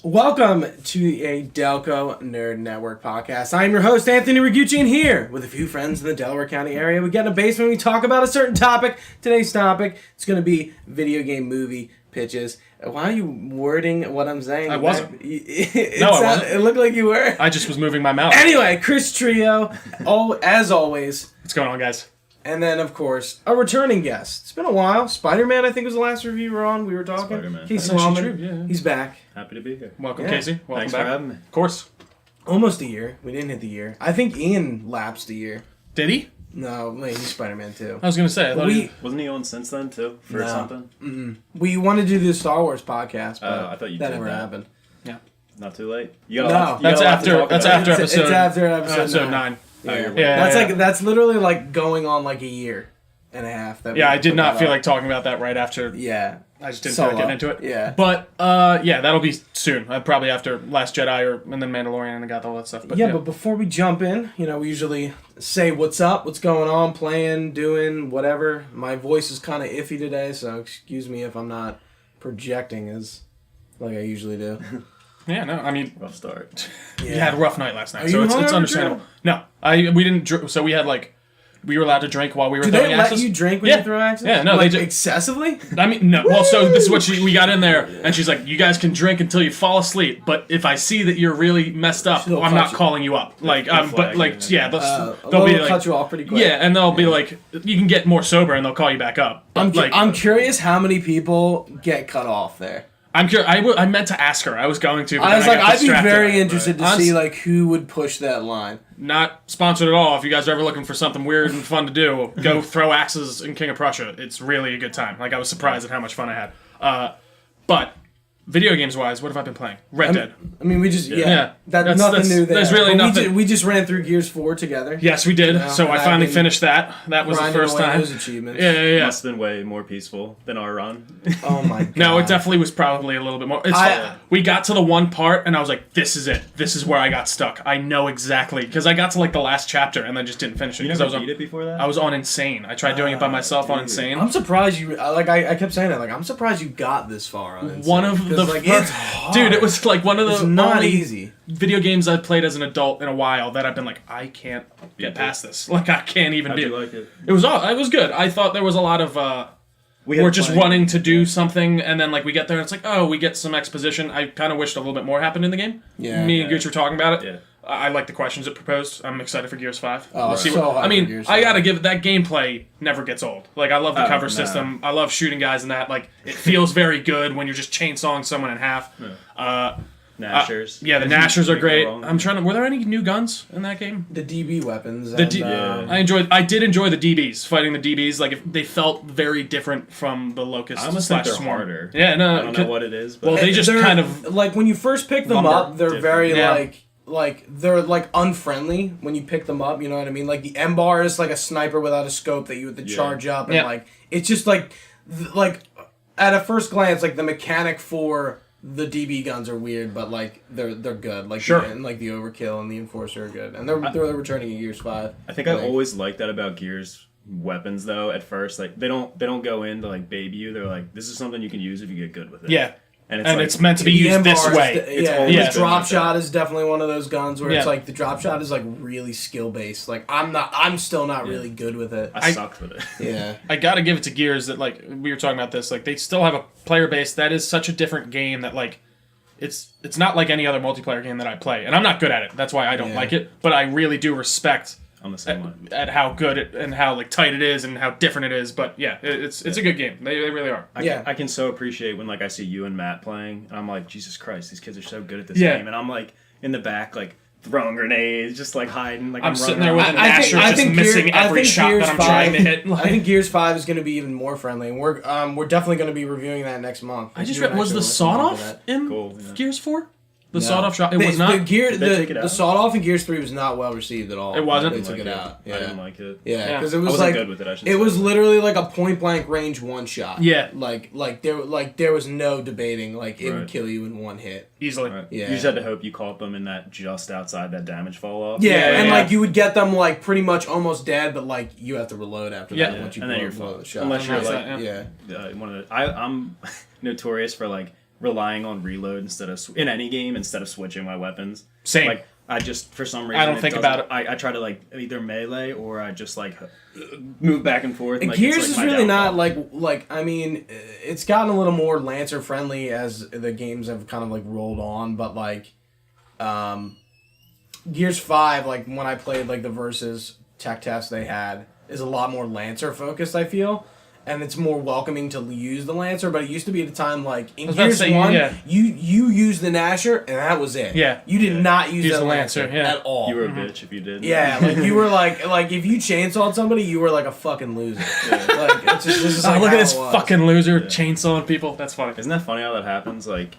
Welcome to a Delco Nerd Network podcast. I'm your host, Anthony Rigucci, and here with a few friends in the Delaware County area. We get in a basement, we talk about a certain topic. Today's topic is going to be video game movie pitches. Why are you wording what I'm saying? I wasn't. I wasn't. It looked like you were. I just was moving my mouth. Anyway, Chris Trio, as always. What's going on, guys? And then, of course, a returning guest. It's been a while. Spider-Man, I think, was the last review we were on. We were talking. Spider-Man. Casey That's actually Lawman. true, yeah. He's back. Happy to be here. Welcome, Yeah. Casey. Welcome Thanks back. for having me. Of course. Almost a year. We didn't hit the year. I think Ian lapsed a year. Did he? No, wait, he's Spider-Man too. I was going to say. I thought Wasn't he on since then, too? For No. something? Mm-mm. We wanted to do the Star Wars podcast, but I thought you that did never that. happened. Not too late? You got No. a lot, you That's got a lot to after- talk that's about. after It's episode- after episode episode 9. 9. Yeah. Yeah. That's literally like going on like a year and a half. That Yeah, we I did put not that feel up. like talking about that right after. Yeah. I just didn't feel like getting into it. Yeah. But, yeah, that'll be soon. Probably after Last Jedi and then Mandalorian and I got all that stuff. But But before we jump in, we usually say what's up, what's going on, playing, doing, whatever. My voice is kind of iffy today, so excuse me if I'm not projecting as like I usually do. Yeah, no, I mean, Rough start. you had a rough night last night, Are so you it's hungover, understandable. Drew? No, we didn't. So we had we were allowed to drink while we were Do throwing they let axes. you drink when Yeah. you throw axes? Yeah, no, like, they do. excessively? I mean, no. Well, so this is what we got in there, and she's like, "You guys can drink until you fall asleep, but if I see that you're really messed up, She'll I'm cut not you. calling you up." Like, but flag like, you. yeah, they'll They'll be like, cut you off pretty quick. yeah, and they'll be like, you can get more sober, and they'll call you back up. But, I'm curious how many people get cut off there. I'm curious. I meant to ask her. I was going to. But I was then like, got I'd be distracted. very interested to Honest- see like who would push that line. Not sponsored at all. If you guys are ever looking for something weird and fun to do, go throw axes in King of Prussia. It's really a good time. Like, I was surprised at how much fun I had. But video games wise, what have I been playing? Red Dead. I mean, we just Yeah. that's nothing new there. there's really But nothing- We just ran through Gears 4 together. Yes, we did. Yeah, So and I I've finally been finished that. That was the Grinding first away time. those achievements. Yeah. Must have been way more peaceful than our run. Oh my god. No, it definitely was probably a little bit more. We got to the one part, and I was like, "This is it. This is where I got stuck. I know exactly." Because I got to the last chapter, and then just didn't finish it. You 'cause never I was beat it before that? I was on Insane. I tried doing it by myself on dude. Insane. I'm surprised you I kept saying that I'm surprised you got this far on Insane. One of 'Cause, the it's hard. dude, it was one of It's the not only easy. video games I've played as an adult in a while that I've been like, I can't get past this. Like, I can't even How'd do you like it? It was good. I thought there was a lot of We had we're just plenty- running to do something, and then we get there, and it's like, oh, we get some exposition. I kind of wished a little bit more happened in the game. Yeah. Me and Gooch were talking about it. Yeah. I like the questions it proposed. I'm excited for Gears 5. Oh, We'll see so what- hyped I mean, for Gears I 5. gotta give that gameplay never gets old. Like, I love the cover no. system. I love shooting guys in that. Like, it feels very good when you're just chainsawing someone in half. Nashers. Yeah, the Nashers are Can't go great. wrong. I'm trying to. Were there any new guns in that game? The DB weapons. The and, D- Yeah. I did enjoy the DBs fighting the DBs. Like, if they felt very different from the Locust I almost think slash they're Swarm. harder. Yeah, no. I don't know what it is, but Well, they just they're- kind of like when you first pick them lumber up, they're different. very Yeah. like they're unfriendly when you pick them up, you know what I mean? Like the M bar is like a sniper without a scope that you have to charge up, and Yeah. it's just like at a first glance, like the mechanic for the DB guns are weird, but they're good. Like Sure. and the overkill and the enforcer are good, and they're returning in Gears 5. I think I always liked that about Gears weapons though. At first, they don't go in to baby you. They're like, this is something you can use if you get good with it. yeah, and and like, it's meant to be The used M-bar this is way. It's yeah, always the been drop like that. shot is definitely one of those guns where it's Yeah. the drop shot is really skill based. Like I'm still not really good with it. I sucked with it. Yeah. I gotta give it to Gears that we were talking about this. They still have a player base that is such a different game that it's not like any other multiplayer game that I play, and I'm not good at it. That's why I don't Yeah. like it. But I really do respect I'm the same one. at how good it and how tight it is and how different it is. But yeah, it's a good game. They really are. Yeah. I can so appreciate when I see you and Matt playing, and I'm like, Jesus Christ, these kids are so good at this Yeah. game, and I'm in the back throwing grenades, just hiding. I'm sitting there with an I Asher just missing every shot Gears that I'm 5 trying to hit. I think Gears 5 is going to be even more friendly, and we're definitely going to be reviewing that next month. I just You and read, was actually the listen sawed to off that. in Cool, yeah. Gears 4? The No. sawed off shot? It was not. Did they take it The out? sawed off in Gears 3 was not well received at all. It wasn't? They I took didn't it like out. I Yeah. didn't like it. Yeah, because Yeah. it I was wasn't good with it. I should it say. was literally a point blank range one shot. Yeah. There was no debating. It would Right. kill you in one hit. Easily. Right. Yeah. You just had to hope you caught them in that just outside that damage fall off. Yeah, Yeah, and yeah. you would get them pretty much almost dead, but you have to reload after Yeah. that once you And then you're blow fine. the shot. Unless you're Nice, like yeah. yeah. I'm notorious for relying on reload instead of in any game instead of switching my weapons. Same. Like I just for some reason I don't think about it. I try to like either melee or I just like move back and forth. And, like, Gears it's, is like, my really downfall. not like I mean, it's gotten a little more Lancer friendly as the games have kind of like rolled on, but like, Gears 5, like when I played like the Versus tech test they had, is a lot more Lancer focused, I feel. And it's more welcoming to use the Lancer, but it used to be at a time like in Gears 1, you used the Gnasher and that was it. Yeah. You did not use the Lancer yeah. at all. You were a bitch if you did. Yeah, like you were like if you chainsawed somebody, you were like a fucking loser. Like it's just, this is like look how at this it was. fucking loser chainsawing people. That's funny. Isn't that funny how that happens? Like,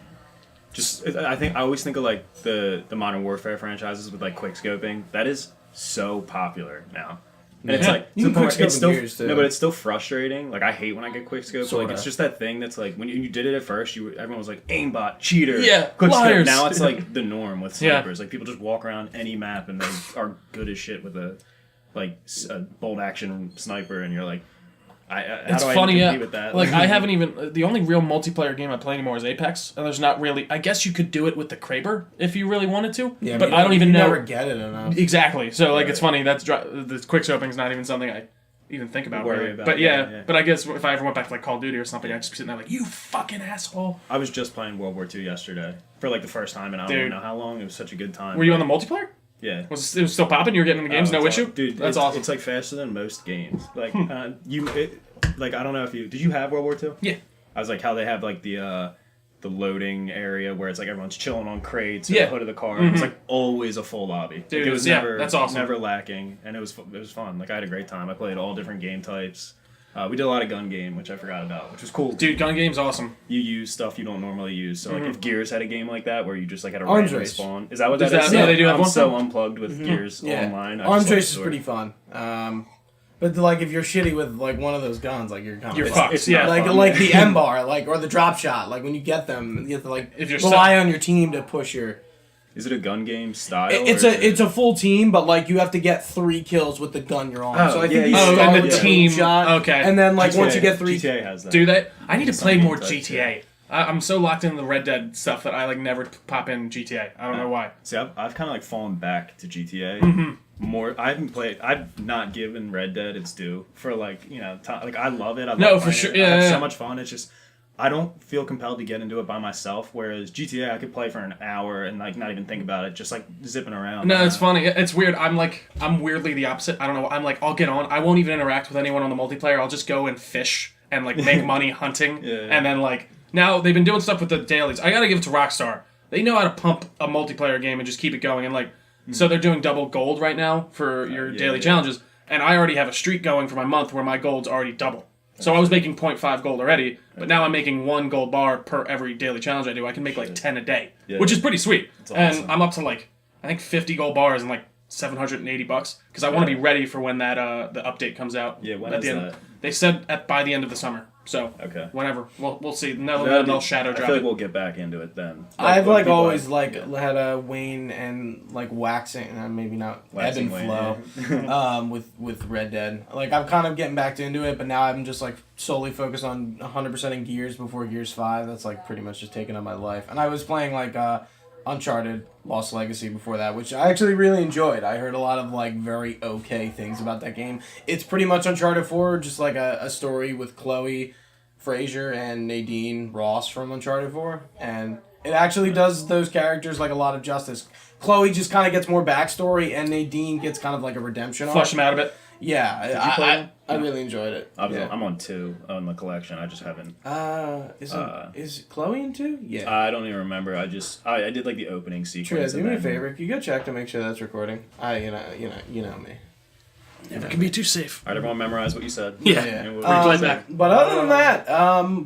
I always think of like the Modern Warfare franchises with like quick scoping. That is so popular now. And it's like you can quickscope it's still Gears, too. no, but it's still frustrating. Like I hate when I get quick scope. So like Sorta. it's just that thing that's like when you did it at first, everyone was like aimbot, cheater, Yeah, quick scope. liars. Now it's like the norm with Yeah. snipers. Like people just walk around any map and they are good as shit with a bolt action sniper, and you're like, how It's do funny, I yeah. compete with that? Like I haven't even. The only real multiplayer game I play anymore is Apex, and there's not really. I guess you could do it with the Kraber if you really wanted to. Yeah, but I don't even you know. never get it enough. Exactly. So like Right. it's funny the quick scoping's not even something I even think about. Worry Really. about, But yeah. But I guess if I ever went back to like Call of Duty or something, I'd just be sitting there like, you fucking asshole. I was just playing World War II yesterday for like the first time in I don't Dude. know how long. It was such a good time. Were you on the multiplayer? Yeah. It was still popping? You were getting in the games, Oh, no it's issue? all- dude. That's it's, awesome. It's like faster than most games. Like like I don't know if you did you have World War II? Yeah. I was like how they have like the loading area where it's like everyone's chilling on crates or Yeah. the hood of the car. It's like always a full lobby. Dude, Like, it was yeah, never that's awesome. never lacking, and it was fun. Like I had a great time. I played all different game types. We did a lot of gun game, which I forgot about, which was cool. Dude, gun game's awesome. You use stuff you don't normally use. So like if Gears had a game like that where you just like had a Arms random race. spawn, is that what Does that is? that- yeah, they do have I'm one. so unplugged with Gears Yeah. online. I Arms just love race the is story. pretty fun. But like if you're shitty with like one of those guns, like you're kind You're of fucked. It's Yeah. not like fun. like the M bar, like or the drop shot. Like when you get them, you have to like If you're rely on your team to push your. Is it a gun game style? It's or a is it- it's a full team, but like you have to get 3 kills with the gun you're on. Oh, so I think yeah, you yeah. Oh, start and the with the team. shot, Okay. and then like once you GTA get 3, GTA has that. Do they? I need to Some play more game types, GTA. I'm so locked into the Red Dead stuff that I like never pop in GTA. I don't know why. See, I've kind of like fallen back to GTA Mm-hmm. more. I've not given Red Dead its due for like time. Like I love it. I love No, for playing sure. it. Yeah, I have yeah. so much fun. It's just I don't feel compelled to get into it by myself. Whereas GTA, I could play for an hour and like not even think about it, just like zipping around. No, it's funny. It's weird. I'm weirdly the opposite. I don't know. I'm like, I'll get on. I won't even interact with anyone on the multiplayer. I'll just go and fish and like make money hunting. Yeah. And then like now they've been doing stuff with the dailies. I gotta give it to Rockstar. They know how to pump a multiplayer game and just keep it going. And like, so they're doing double gold right now for your daily challenges. And I already have a streak going for my month where my gold's already double. So I was making 0.5 gold already, but now I'm making 1 gold bar per every daily challenge I do. I can make like 10 a day, which is pretty sweet. awesome. And I'm up to like, I think 50 gold bars and like $780 because I want to be ready for when that the update comes out. Yeah, when at is the end. that? They said by the end of the summer. So Okay. whenever we'll see. They'll shadow I drop feel like it. we'll get back into it then. I've when like people always have- like yeah. had a wane and like waxing, maybe not Waxing ebb wane, and flow, with Red Dead. Like I'm kind of getting back into it, but now I'm just like solely focused on 100% in Gears before Gears 5. That's like pretty much just taking up my life. And I was playing like Uncharted Lost Legacy before that, which I actually really enjoyed. I heard a lot of like very okay things about that game. It's pretty much Uncharted 4, just like a story with Chloe Fraser and Nadine Ross from Uncharted 4, and it actually does those characters like a lot of justice. Chloe just kind of gets more backstory, and Nadine gets kind of like a redemption Flush arc. them out a bit. Yeah, you play them? I really enjoyed it. I'm on 2 on the collection. I just haven't. Is Chloe in 2? Yeah. I don't even remember. I did like the opening True. sequence. Do and me a then- favor. Can you go check to make sure that's recording? You know me. Never can be too safe. All right, everyone, memorize what you said. Yeah. And we'll Replay back. But other than that,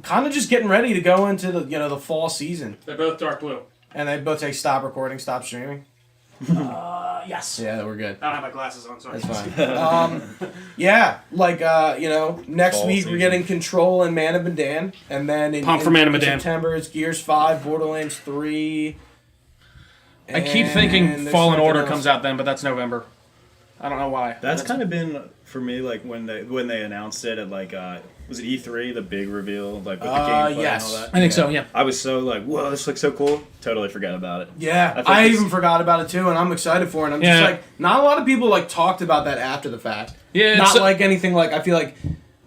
kind of just getting ready to go into the fall season, They're both dark blue. and they both say stop recording, stop streaming. Yes. Yeah, we're good. I don't have my glasses on, sorry. That's fine. Yeah, like next Fall week season. we're getting Control and Man of Medan, and then Pump for Man of Medan. September it's Gears 5, Borderlands 3. I keep thinking Fallen Order comes out then, but that's November. I don't know why. That's kind of been for me like when they announced it at like was it E3, the big reveal, like with the gameplay yes. and all that? I think so, yeah. I was so like, whoa, this looks so cool. Totally forgot about it. Yeah, I I even forgot about it too, and I'm excited for it. I'm just like, not a lot of people like talked about that after the fact. Yeah, not like anything like I feel like.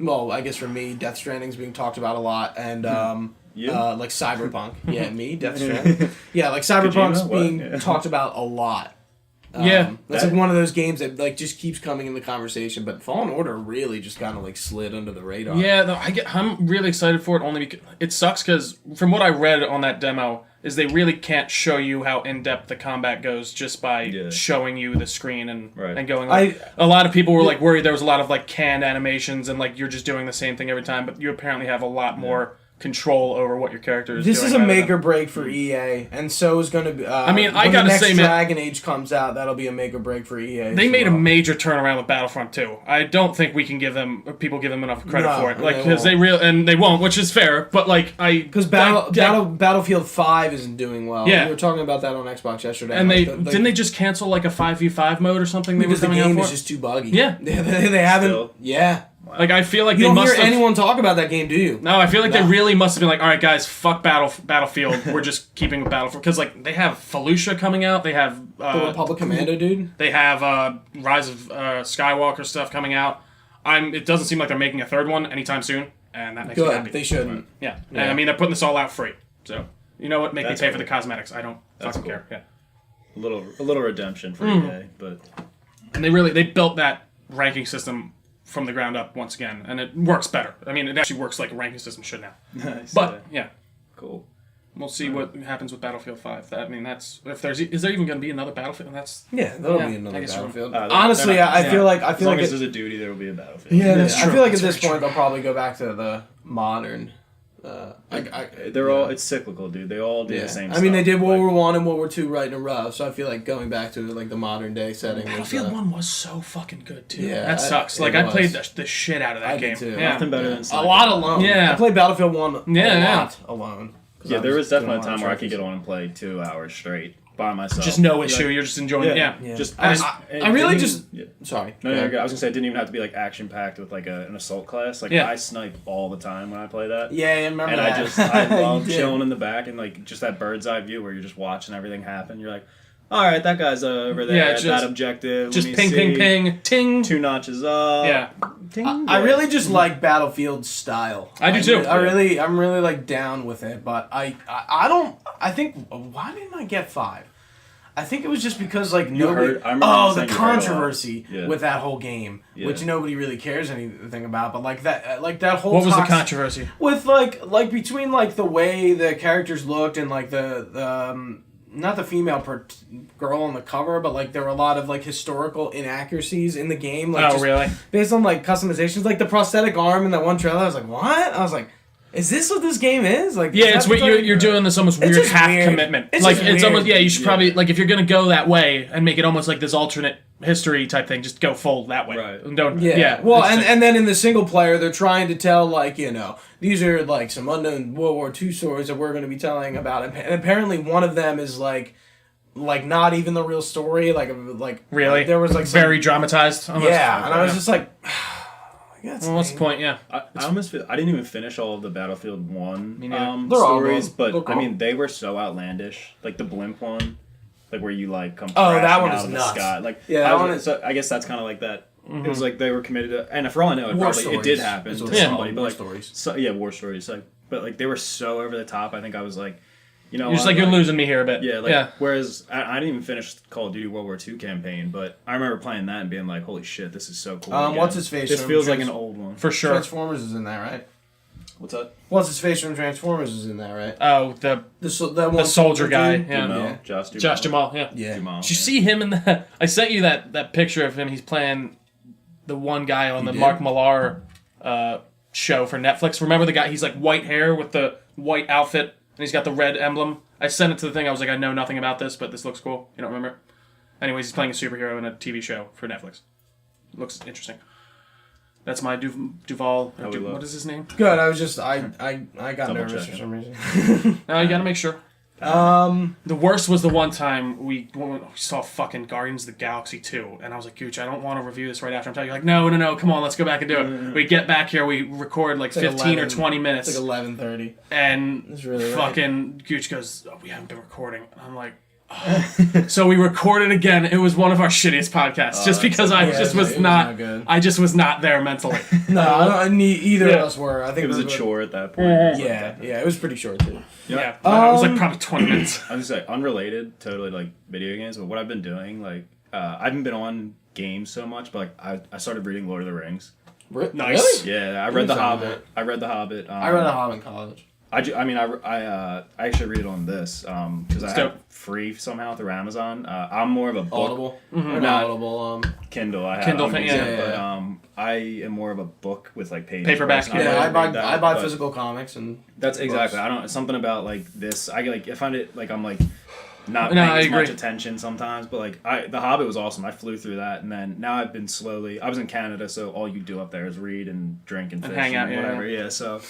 Well, I guess for me, Death Stranding's being talked about a lot, and like Cyberpunk. Yeah, me, Death Stranding. Yeah, like Cyberpunk's being talked about a lot. That's like one of those games that like just keeps coming in the conversation. But Fallen Order really just kind of like slid under the radar. Yeah, though, I'm really excited for it only because it sucks because from what I read on that demo is they really can't show you how in depth the combat goes just by showing you the screen and going. Like, a lot of people were like worried there was a lot of like canned animations and like you're just doing the same thing every time, but you apparently have a lot more control over what your character is doing. This is a make or break for EA, and so is going to be. I mean, I gotta say, man, Dragon Age comes out, that'll be a make or break for EA. They made a major turnaround with Battlefront 2. I don't think we can give them enough credit for it, like because they won't, which is fair. But like because Battlefield 5 isn't doing well. Yeah, we were talking about that on Xbox yesterday. And didn't they just cancel like a 5v5 mode or something? Because the game is just too buggy. Yeah, they haven't. Yeah. Like, I feel like you they don't must hear anyone talk about that game, do you? No, I feel like they really must have been like, all right, guys, fuck Battlefield. We're just keeping with Battlefield. Because, like, they have Fallujah coming out. They have... the Republic Commando, dude. They have Rise of Skywalker stuff coming out. It doesn't seem like they're making a third one anytime soon. And that makes me happy. They shouldn't. Yeah. And, I mean, they're putting this all out free. So, you know what? Make me pay for the cosmetics. I don't fucking care. Yeah. A little redemption for EA, but... And they built that ranking system from the ground up once again, and it works better. I mean, it actually works like a ranking system should now. Nice. But yeah, cool. We'll see what happens with Battlefield 5. I mean, is there even going to be another Battlefield? There'll be another Battlefield. Honestly, I feel like as long as there's a duty, there will be a Battlefield. Yeah, that's true. I feel like at this point they'll probably go back to the modern. They're all. It's cyclical, dude. They all do the same stuff. I mean, they did World War I and World War II right in a row, so I feel like going back to like the modern day setting. Battlefield 1 was so fucking good too. Yeah, that sucks. Like I played the shit out of that game. Too. Yeah. Nothing better than a lot alone. Yeah, I played Battlefield 1 a lot alone. Yeah, there was definitely a time where I could get on and play 2 hours straight by myself. Just no issue. You're just enjoying it. Yeah. Just I really just. Sorry. No, I was gonna say it didn't even have to be like action packed with like an assault class. Like I snipe all the time when I play that. Yeah, I remember and that. I love chilling in the back and like just that bird's eye view where you're just watching everything happen. You're like, all right, that guy's over there at that objective. Just ping, ting. 2 notches up. Yeah. I really just like Battlefield's style. I do too. I'm really like down with it, but I think why didn't I get 5? I think it was just because like the controversy with that whole game, which nobody really cares anything about. But like that whole what was the controversy with like between like the way the characters looked and like the not the female girl on the cover, but like there were a lot of like historical inaccuracies in the game. Like, really? Based on like customizations, like the prosthetic arm in that one trailer. I was like, what? I was like, is this what this game is? Like, yeah, it's what you're doing this almost weird half commitment. It's like it's weird. Almost you should probably like if you're gonna go that way and make it almost like this alternate history type thing, just go full that way. Right. And don't Well, and then in the single player, they're trying to tell like these are like some unknown World War II stories that we're going to be telling about, and apparently one of them is like not even the real story. Like really, there was like very dramatized. Almost. Yeah, and I was just like. Well, what's the point? Yeah, I almost feel I didn't even finish all of the Battlefield 1 stories, but I mean they were so outlandish. Like the blimp one, like where you like come that one out is of the nuts. sky. Like so I guess that's kind of like that. It was like they were committed to, and for all I know, it did happen to somebody. But like stories. War stories. Like, but like they were so over the top. I think I was like. You're just like, you're losing me here a bit. Yeah, Whereas I didn't even finish Call of Duty World War II campaign, but I remember playing that and being like, "Holy shit, this is so cool!" What's his face? This feels like an old one for sure. Transformers is in that, right? What's that? What's his face from Transformers is in that, right? Oh, the soldier guy. Yeah. Josh Jamal. Yeah. Jamal, Did you see him in that? I sent you that picture of him. He's playing the one guy on the Mark Millar show for Netflix. Remember the guy? He's like white hair with the white outfit, and he's got the red emblem. I sent it to the thing. I was like, I know nothing about this, but this looks cool. You don't remember? Anyways, he's playing a superhero in a TV show for Netflix. Looks interesting. That's my Duval. What is his name? Good. I was just I got nervous for some reason. No, you gotta make sure. The worst was the one time we saw fucking Guardians of the Galaxy 2, and I was like, Gooch, I don't want to review this right after. I'm telling you, like, no, come on, let's go back and do it. We get back here, we record like 15 or 20 minutes. It's like 11:30. And That's really fucking Gooch goes, we haven't been recording. And I'm like, oh. So we recorded again. It was one of our shittiest podcasts, just because I was not good. I just was not there mentally. No, either of us were. I think It was a chore at that point. Yeah, it was pretty short too. Yeah, it was like probably 20 minutes. I was like unrelated, totally like video games, but what I've been doing, like I haven't been on games so much, but like I started reading Lord of the Rings. Nice. Really? Yeah, I read The Hobbit. I read The Hobbit. I read The Hobbit in college. I actually read it on this because I have it free somehow through Amazon. I'm more of a book. Audible? Or Not not Audible. Kindle. I have Kindle I'm thing, using yeah. it, but Yeah. I am more of a book with like pages. Paperback, first. Yeah, I buy but physical comics and That's exactly. books. I don't. Something about like this. I find it like I'm like not No, paying I as agree. much attention sometimes, but like The Hobbit was awesome. I flew through that, and then now I've been slowly. I was in Canada, so all you do up there is read and drink and fish hang out, and yeah, whatever. Yeah. So,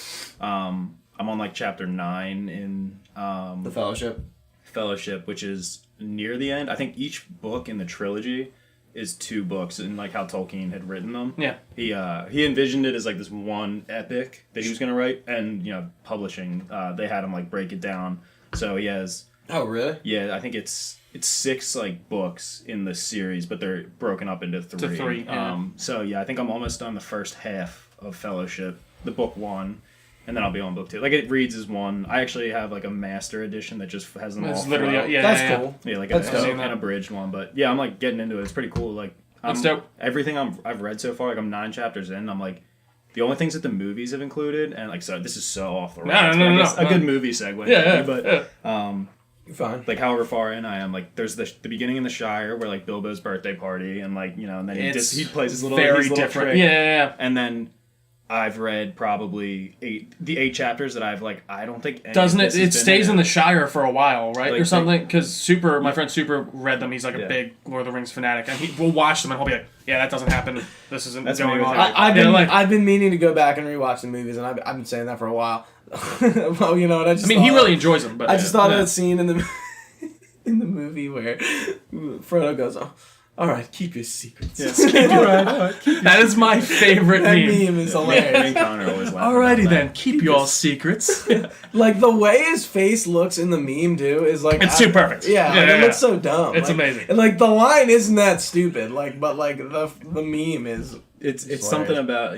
I'm on like chapter 9 in The Fellowship. Fellowship, which is near the end. I think each book in the trilogy is 2 books, and like how Tolkien had written them. Yeah. He envisioned it as like this one epic that he was gonna write, and publishing they had him like break it down. So he has Oh, really? I think it's 6 like books in the series, but they're broken up into 3. To 3, yeah. So I think I'm almost done the first half of Fellowship, the book 1. And then I'll be on book 2. Like, it reads as one. I actually have, like, a master edition that just has them all. It's literally, throughout. yeah. Cool. Yeah, like That's dope. an abridged one. But, yeah, I'm, like, getting into it. It's pretty cool. Like, That's dope. Everything I've read so far, like, I'm 9 chapters in. I'm, like, the only things that the movies have included, and, like, so this is so off the rails. No, but I no. guess a good movie segue. Yeah. But, You're fine. like, however far in I am, like, there's the beginning in the Shire where, like, Bilbo's birthday party, and, like, and then he plays his little very his little different. trick. Yeah. And then I've read probably 8 chapters that I've like. I don't think any Doesn't of it? this has It been stays in the Shire for a while, right, Like, or something? Because my friend Super read them. He's like a big Lord of the Rings fanatic, and we'll watch them and he'll be like, "Yeah, that doesn't happen. This isn't That's going me with on." everything. I've been meaning to go back and rewatch the movies, and I've been saying that for a while. Well, and I just. I mean, he really enjoys them, but I just thought of yeah. that scene in the in the movie where Frodo goes, "Oh, all right, keep your secrets." That is my favorite That meme. meme is hilarious. Me and Connor always laugh. Alrighty about then, that. keep your secrets. Like the way his face looks in the meme too is like It's too perfect. Yeah, Yeah, it yeah. looks so dumb. It's Like- amazing. And like the line isn't that stupid. Like, but like the meme is. It's hilarious. something about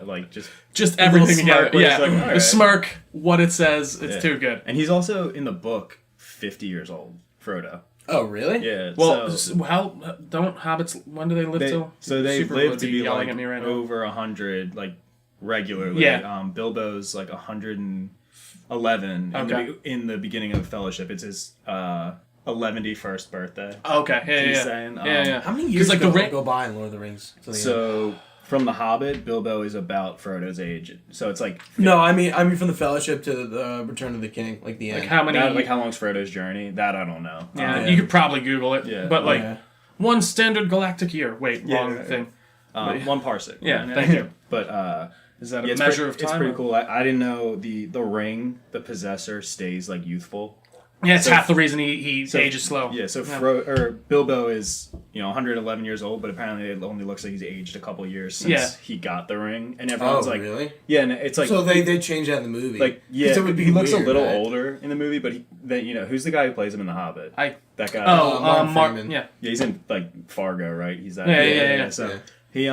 like just Just everything smirk together. where Yeah, he's like, the alright. smirk, what it says, it's Yeah. too good. And he's also in the book 50 years old, Frodo. Oh really? Yeah. Well, so how don't hobbits? When do they live till? they Super live would to be yelling like at me right now. over 100 like regularly. Yeah. Bilbo's like 111 Okay. in the beginning of Fellowship. It's his 111st birthday. Okay, yeah. He's saying, Yeah. How many years like the go by in Lord of the Rings? To the end? So from The Hobbit, Bilbo is about Frodo's age. So it's like No, I mean from the Fellowship to the Return of the King, like the end. Like how many? how long's Frodo's journey? That I don't know. yeah, yeah. you could probably Google it. Yeah. But like Yeah. one standard galactic year. Wait, Yeah, wrong yeah. thing. 1 parsec. Yeah, thank you. But Is that a it's measure of time? It's pretty or- cool. I didn't know the ring, the possessor stays like youthful. Yeah, it's So- half the reason he So- ages slow. Yeah, so Bilbo is 111 years old, but apparently it only looks like he's aged a couple years since he got the ring, and Oh everyone's like, really? yeah, and it's like So they changed that in the movie. like yeah, 'Cause it would be he looks weird, a little right? older in the movie, but who's the guy who plays him in The Hobbit? That guy. Mark Mark. Freeman. Yeah. Yeah, he's in like Fargo, right? He's that. Yeah. So Yeah. he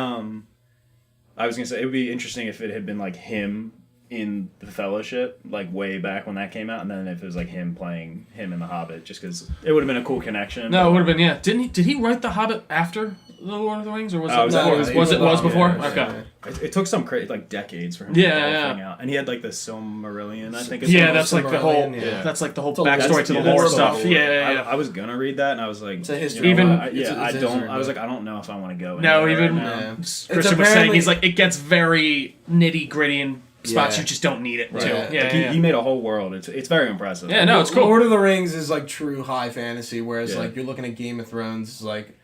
I was gonna say it would be interesting if it had been like him in the Fellowship, like way back when that came out, and then if it was like him playing him in The Hobbit, just because it would have been a cool connection. No, it would have been Did he write The Hobbit after The Lord of the Rings, or was Oh, it no, before? no, Was it before? Yeah, Okay. yeah. It took some like decades for him Yeah, to get the yeah. whole thing out, and he had like the Silmarillion, I think. Yeah, that's like the whole. Silmarillion, yeah. That's like the whole a lot- backstory to the that's lore the stuff. lore. Yeah. I was gonna read that, and I was like, It's a history. Even- what? It's I a don't. history I was book. like, I don't know if I want to go. No, anywhere even right now. Yeah. Christian was saying apparently- he's like it gets very nitty gritty in spots Yeah. you just don't need it Right. to. Yeah. Yeah, Like, yeah. he made a whole world. It's very impressive. Yeah, no, it's cool. Lord of the Rings is like true high fantasy, whereas Yeah. like you're looking at Game of Thrones is like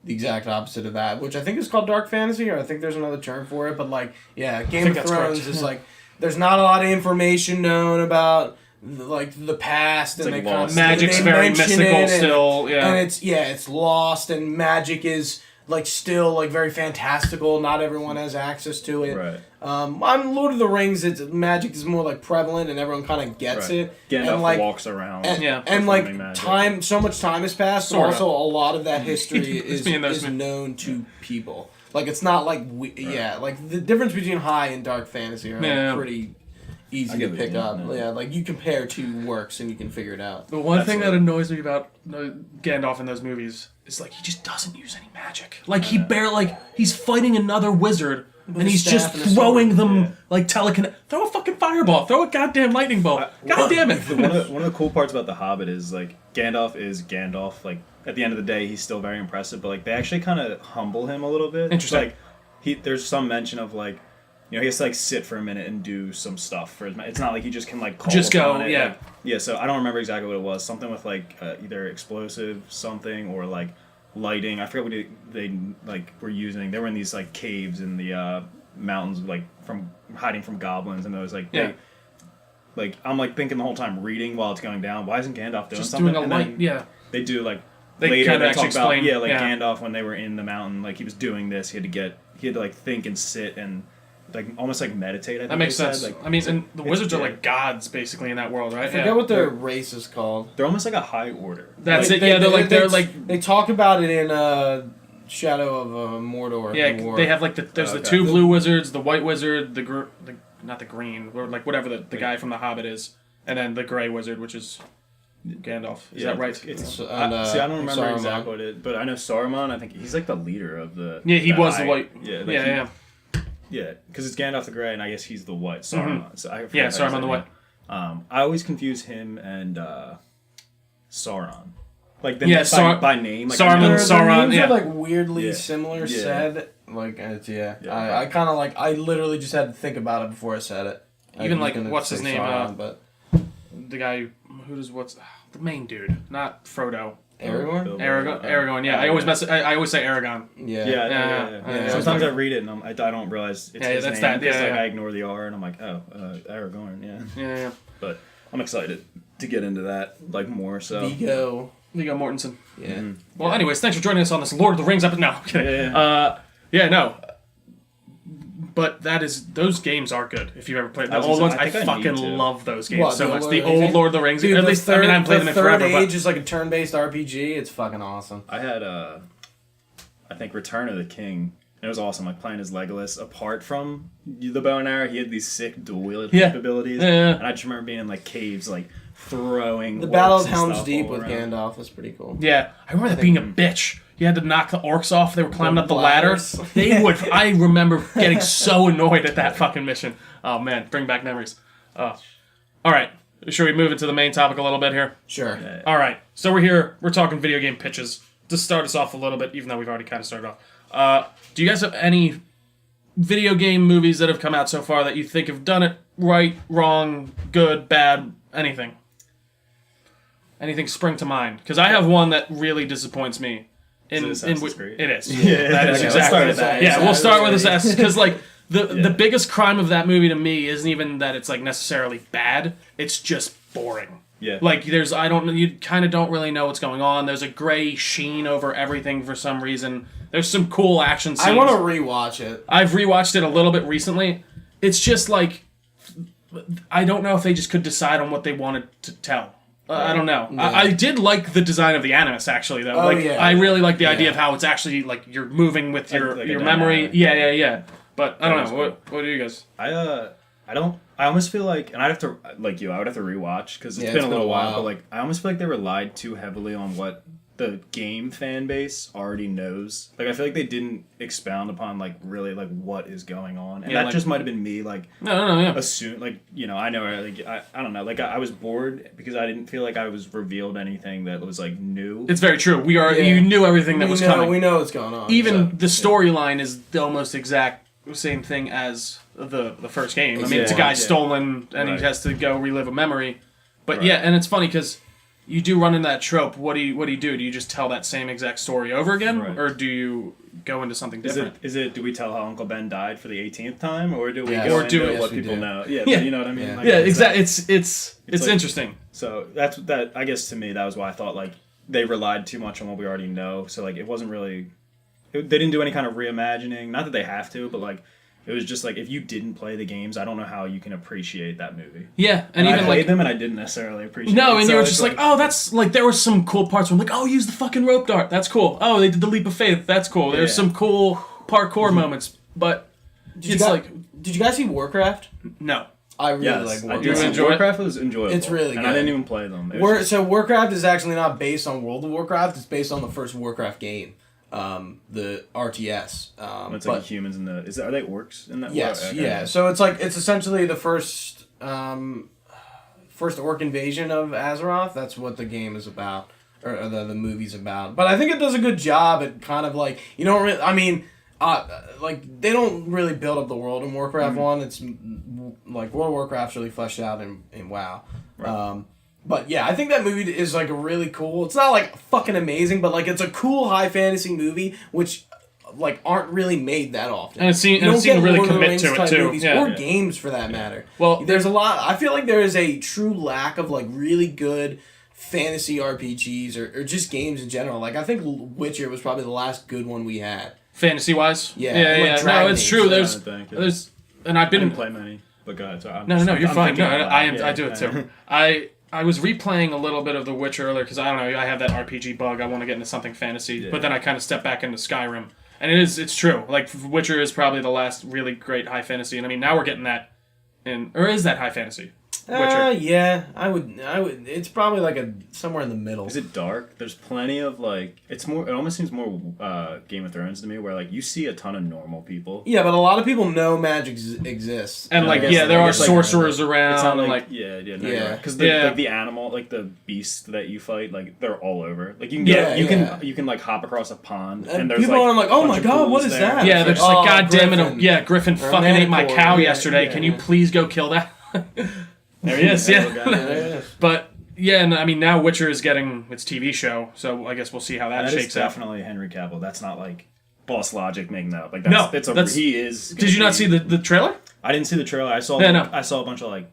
the exact opposite of that, which I think is called dark fantasy, or I think there's another term for it. But like, yeah, Game think of that's Thrones correct. is like there's not a lot of information known about the past, and like they kind of Magic's they very mention mystical it, still, yeah. and it's lost, and magic is like still like very fantastical. Not everyone has access to it. Right. On Lord of the Rings, magic is more like prevalent, and everyone kind of gets it. Gandalf and, like, walks around. and like magic. so much time has passed, but Sorta. also a lot of that history is those known to people. Like it's not like like the difference between high and dark fantasy are like, pretty easy to pick up. Yeah, like you compare two works and you can figure it out. The one thing that annoys me about Gandalf in those movies is like he just doesn't use any magic. Like he he's fighting another wizard and he's just throwing them like telekinetic. Throw a fucking fireball. Throw a goddamn lightning bolt. God damn it. One of the cool parts about The Hobbit is like Gandalf is Gandalf. Like at the end of the day, he's still very impressive, but like they actually kind of humble him a little bit. Interesting. Like there's some mention of like, you know, he has to like sit for a minute and do some stuff for his. It's not like he just can like call just go. it. Yeah. Like, yeah. So I don't remember exactly what it was. Something with like either explosive something or like lighting. I forget what they like were using. They were in these like caves in the mountains, like from hiding from goblins, and it was like like I'm like thinking the whole time reading while it's going down. Why isn't Gandalf doing Just something? doing a light. Yeah. They do like They later kind of they actually talk about explain. Gandalf when they were in the mountain, like he was doing this. He had to like think and sit and like almost like meditate. I think That makes they said. sense. Like, I mean, and the wizards are yeah. like gods basically in that world, right? I forget what their race is called. they're almost like a high order. That's Like, it. They talk about it in Shadow of Mordor. Yeah, the War. they have like the two blue wizards, the white wizard, not the green, or like whatever the guy from the Hobbit is, and then the gray wizard, which is Gandalf. Is that right? See, I don't remember Saruman. exactly what it is, but I know Saruman. I think he's like the leader of the. Yeah, he was the white. Yeah, like Yeah. Yeah, because it's Gandalf the Grey, and I guess he's the white. Saruman. So I forget Yeah, how to say Saruman the his white. name. I always confuse him and Sauron. Like by name. Like, Saruman, Their Sauron, names yeah. are like weirdly Yeah. similar Yeah. said. Like Yeah. I kind of like I literally just had to think about it before I said it. Even I was like gonna what's his say name? Sauron, but The guy who does the main dude, not Frodo. Aragorn. Aragorn. Yeah, I always say Aragon. Yeah. Yeah. Sometimes I read it and I don't realize it's his that's name. that. Yeah, Like yeah. I ignore the R and I'm like, oh, Aragorn. Yeah. Yeah. But I'm excited to get into that like more. So. Vigo. Viggo Mortensen. Yeah. Well, anyways, thanks for joining us on this Lord of the Rings episode. No, I'm kidding. Yeah. No. But those games are good. If you've ever played the I was old gonna ones, say, I I think I fucking need to. love those games What, so the much. Lord The of the old Rings? Lord of the Rings. Dude, At least I haven't played them in forever. Third But Age is like a turn-based RPG. It's fucking awesome. I had I think Return of the King. It was awesome. Like playing as Legolas. Apart from the bow and arrow, he had these sick dual wield capabilities. Yeah. And I just remember being in like caves, like throwing. The Battle of orcs and Helm's stuff Deep all with around. Gandalf was pretty cool. yeah, I remember that being a bitch. You had to knock the orcs off. They were climbing up the ladder. Ladders. I remember getting so annoyed at that fucking mission. Oh man, bring back memories. All right, should we move into the main topic a little bit here? Sure. All right, so we're talking video game pitches. To start us off a little bit, even though we've already kind of started off. Do you guys have any video game movies that have come out so far that you think have done it right, wrong, good, bad, anything? Anything spring to mind? Because I have one that really disappoints me. It is. That is Okay, exactly let's start with that. Yeah, we'll start with Assassin's because like the biggest crime of that movie to me isn't even that it's like necessarily bad. It's just boring. Yeah. Like you kind of don't really know what's going on. There's a gray sheen over everything for some reason. There's some cool action scenes. I want to rewatch it. I've rewatched it a little bit recently. It's just like I don't know if they just could decide on what they wanted to tell. I don't know. Yeah. I did like the design of the Animus actually though. I really like the idea of how it's actually like you're moving with your like a your memory. dynamic. Yeah. But I don't know. What do you guys? I almost feel like, and I'd have to, like you, I would have to rewatch because it's been a little while, but like, I almost feel like they relied too heavily on what the game fan base already knows. Like, I feel like they didn't expound upon, like, really, like, what is going on. And that just might have been me, like, assume, like, you know, I know, like, I don't know, like, I was bored because I didn't feel like I was revealed anything that was, like, new. It's very true. You knew everything that was coming. We know what's going on. Even the storyline is the almost exact same thing as the first game. I mean, it's a guy stolen and he has to go relive a memory. But and it's funny because you do run into that trope. What do you do? Do you just tell that same exact story over again, or do you go into something Is different. it? Do we tell how Uncle Ben died for the 18th time, or do we Yeah. go Or into do it. what Yes, we people do. know? Yeah, Yeah. you know what I mean. Yeah. Like, Yeah, it's exactly. It's like- interesting. So that I guess to me that was why I thought like they relied too much on what we already know. So like it wasn't really. They didn't do any kind of reimagining. Not that they have to, but like. It was just like if you didn't play the games, I don't know how you can appreciate that movie. Yeah, and I even played like them and I didn't necessarily appreciate. no, it. and So you were it's just like, oh, that's like there were some cool parts where I'm like, oh, use the fucking rope dart, that's cool. Oh, they did the leap of faith, that's cool. There's Yeah. some cool parkour moments, but Did it's like did you guys see Warcraft? no. I really yes, like I Warcraft. did. You enjoy it? Warcraft was enjoyable. It's really and good. I didn't even play them. It was just- So Warcraft is actually not based on World of Warcraft. It's based on the first Warcraft game, the RTS. it's but like humans in the. Are they orcs in that? yes, Okay. yeah. So it's essentially the first orc invasion of Azeroth. That's what the game is about, or the movie's about. But I think it does a good job at kind of like you don't really. I mean. Like they don't really build up the world in Warcraft 1. It's like World of Warcraft's really fleshed out in WoW. Right. But yeah, I think that movie is like a really cool. It's not like fucking amazing, but like it's a cool high fantasy movie, which like aren't really made that often. And it seemed You don't to get really Lord of the commit Rings to it type too. movies, Yeah. or games for that matter. Well, there's a lot. I feel like there is a true lack of like really good fantasy RPGs or just games in general. Like I think Witcher was probably the last good one we had. Fantasy wise, Yeah, yeah, like yeah. No, Dragon it's Age, true. yeah, There's, I think, yeah. there's, and I've I been. didn't play many, but go ahead. So No, you're I'm fine. No, thinking out I loud. Yeah, do it too. I was replaying a little bit of The Witcher earlier because I don't know. I have that RPG bug. I want to get into something fantasy, Yeah. but then I kind of stepped back into Skyrim, and it's true. Like Witcher is probably the last really great high fantasy, and I mean now we're getting that or is that high fantasy? Witcher. Yeah, I would. It's probably like somewhere in the middle. Is it dark? There's plenty of like. It's more. It almost seems more Game of Thrones to me, where like you see a ton of normal people. Yeah, but a lot of people know magic exists. And Yeah, like I guess- there I are guess, like, sorcerers around. It's not like like Yeah. because Yeah. like the animal, like the beast that you fight, like they're all over. Like you can Yeah, you can like hop across a pond and And there's people like are like, "Oh a bunch my of God, what pools is there." that?" yeah, they're just like, Oh, God damn Griffin. it! Griffin Or a fucking ate my Manticore. cow Yeah, yesterday. yeah, Can you yeah. please go kill that? There he is. Yeah, Yeah. little guy. Yeah, it is. But yeah, and I mean now Witcher is getting its TV show, so I guess we'll see how that, That is shakes out. definitely Henry Cavill. That's not like Boss Logic making that up. Like No, that's he is. Did you not see the trailer? I didn't see the trailer. I saw Yeah, no. I saw a bunch of like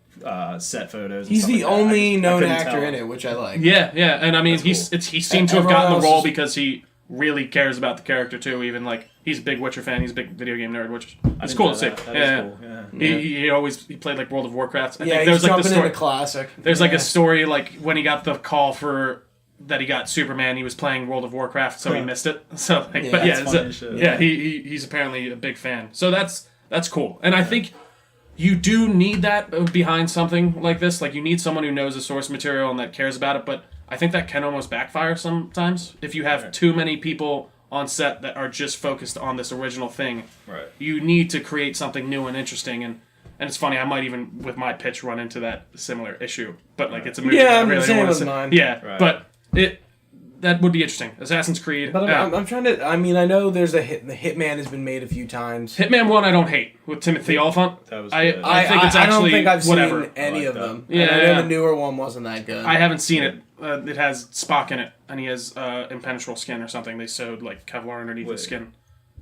set photos. And He's stuff the like that. only I known couldn't actor tell. in it, which I like. Yeah, yeah, and I mean That's he seemed to have Everyone gotten the else role is- because he really cares about the character too. Even like he's a big Witcher fan. He's a big video game nerd, which I it's didn't cool know to see. that. That Yeah, is cool. Yeah. he played like World of Warcraft. I Yeah, think he's there was like the jumping story. into classic. There's like Yeah. a story like when he got the call for that he got Superman, he was playing World of Warcraft, so he Huh. missed it. So, like, Yeah, but yeah, that's it's funny a- as shit. yeah, he's apparently a big fan. So that's cool, and I think you do need that behind something like this. Like you need someone who knows the source material and that cares about it. But I think that can almost backfire sometimes if you have too many people on set that are just focused on this original thing. Right. You need to create something new and interesting and. And it's funny, I might even, with my pitch, run into that similar issue. But, like, it's a movie Yeah, that I I'm the really same want to with see. mine. Yeah, Right. but that would be interesting. Assassin's Creed. But yeah. I'm trying to. I mean, I know there's the Hitman has been made a few times. Hitman 1 I don't hate, with Timothy Olyphant. That was I good. think it's I don't actually think I've whatever. seen any I like of that. them. Yeah, And I know yeah. the newer one wasn't that good. I haven't seen it. It has Spock in it, and he has impenetrable skin or something. They sewed, like, Kevlar underneath Wait. his skin.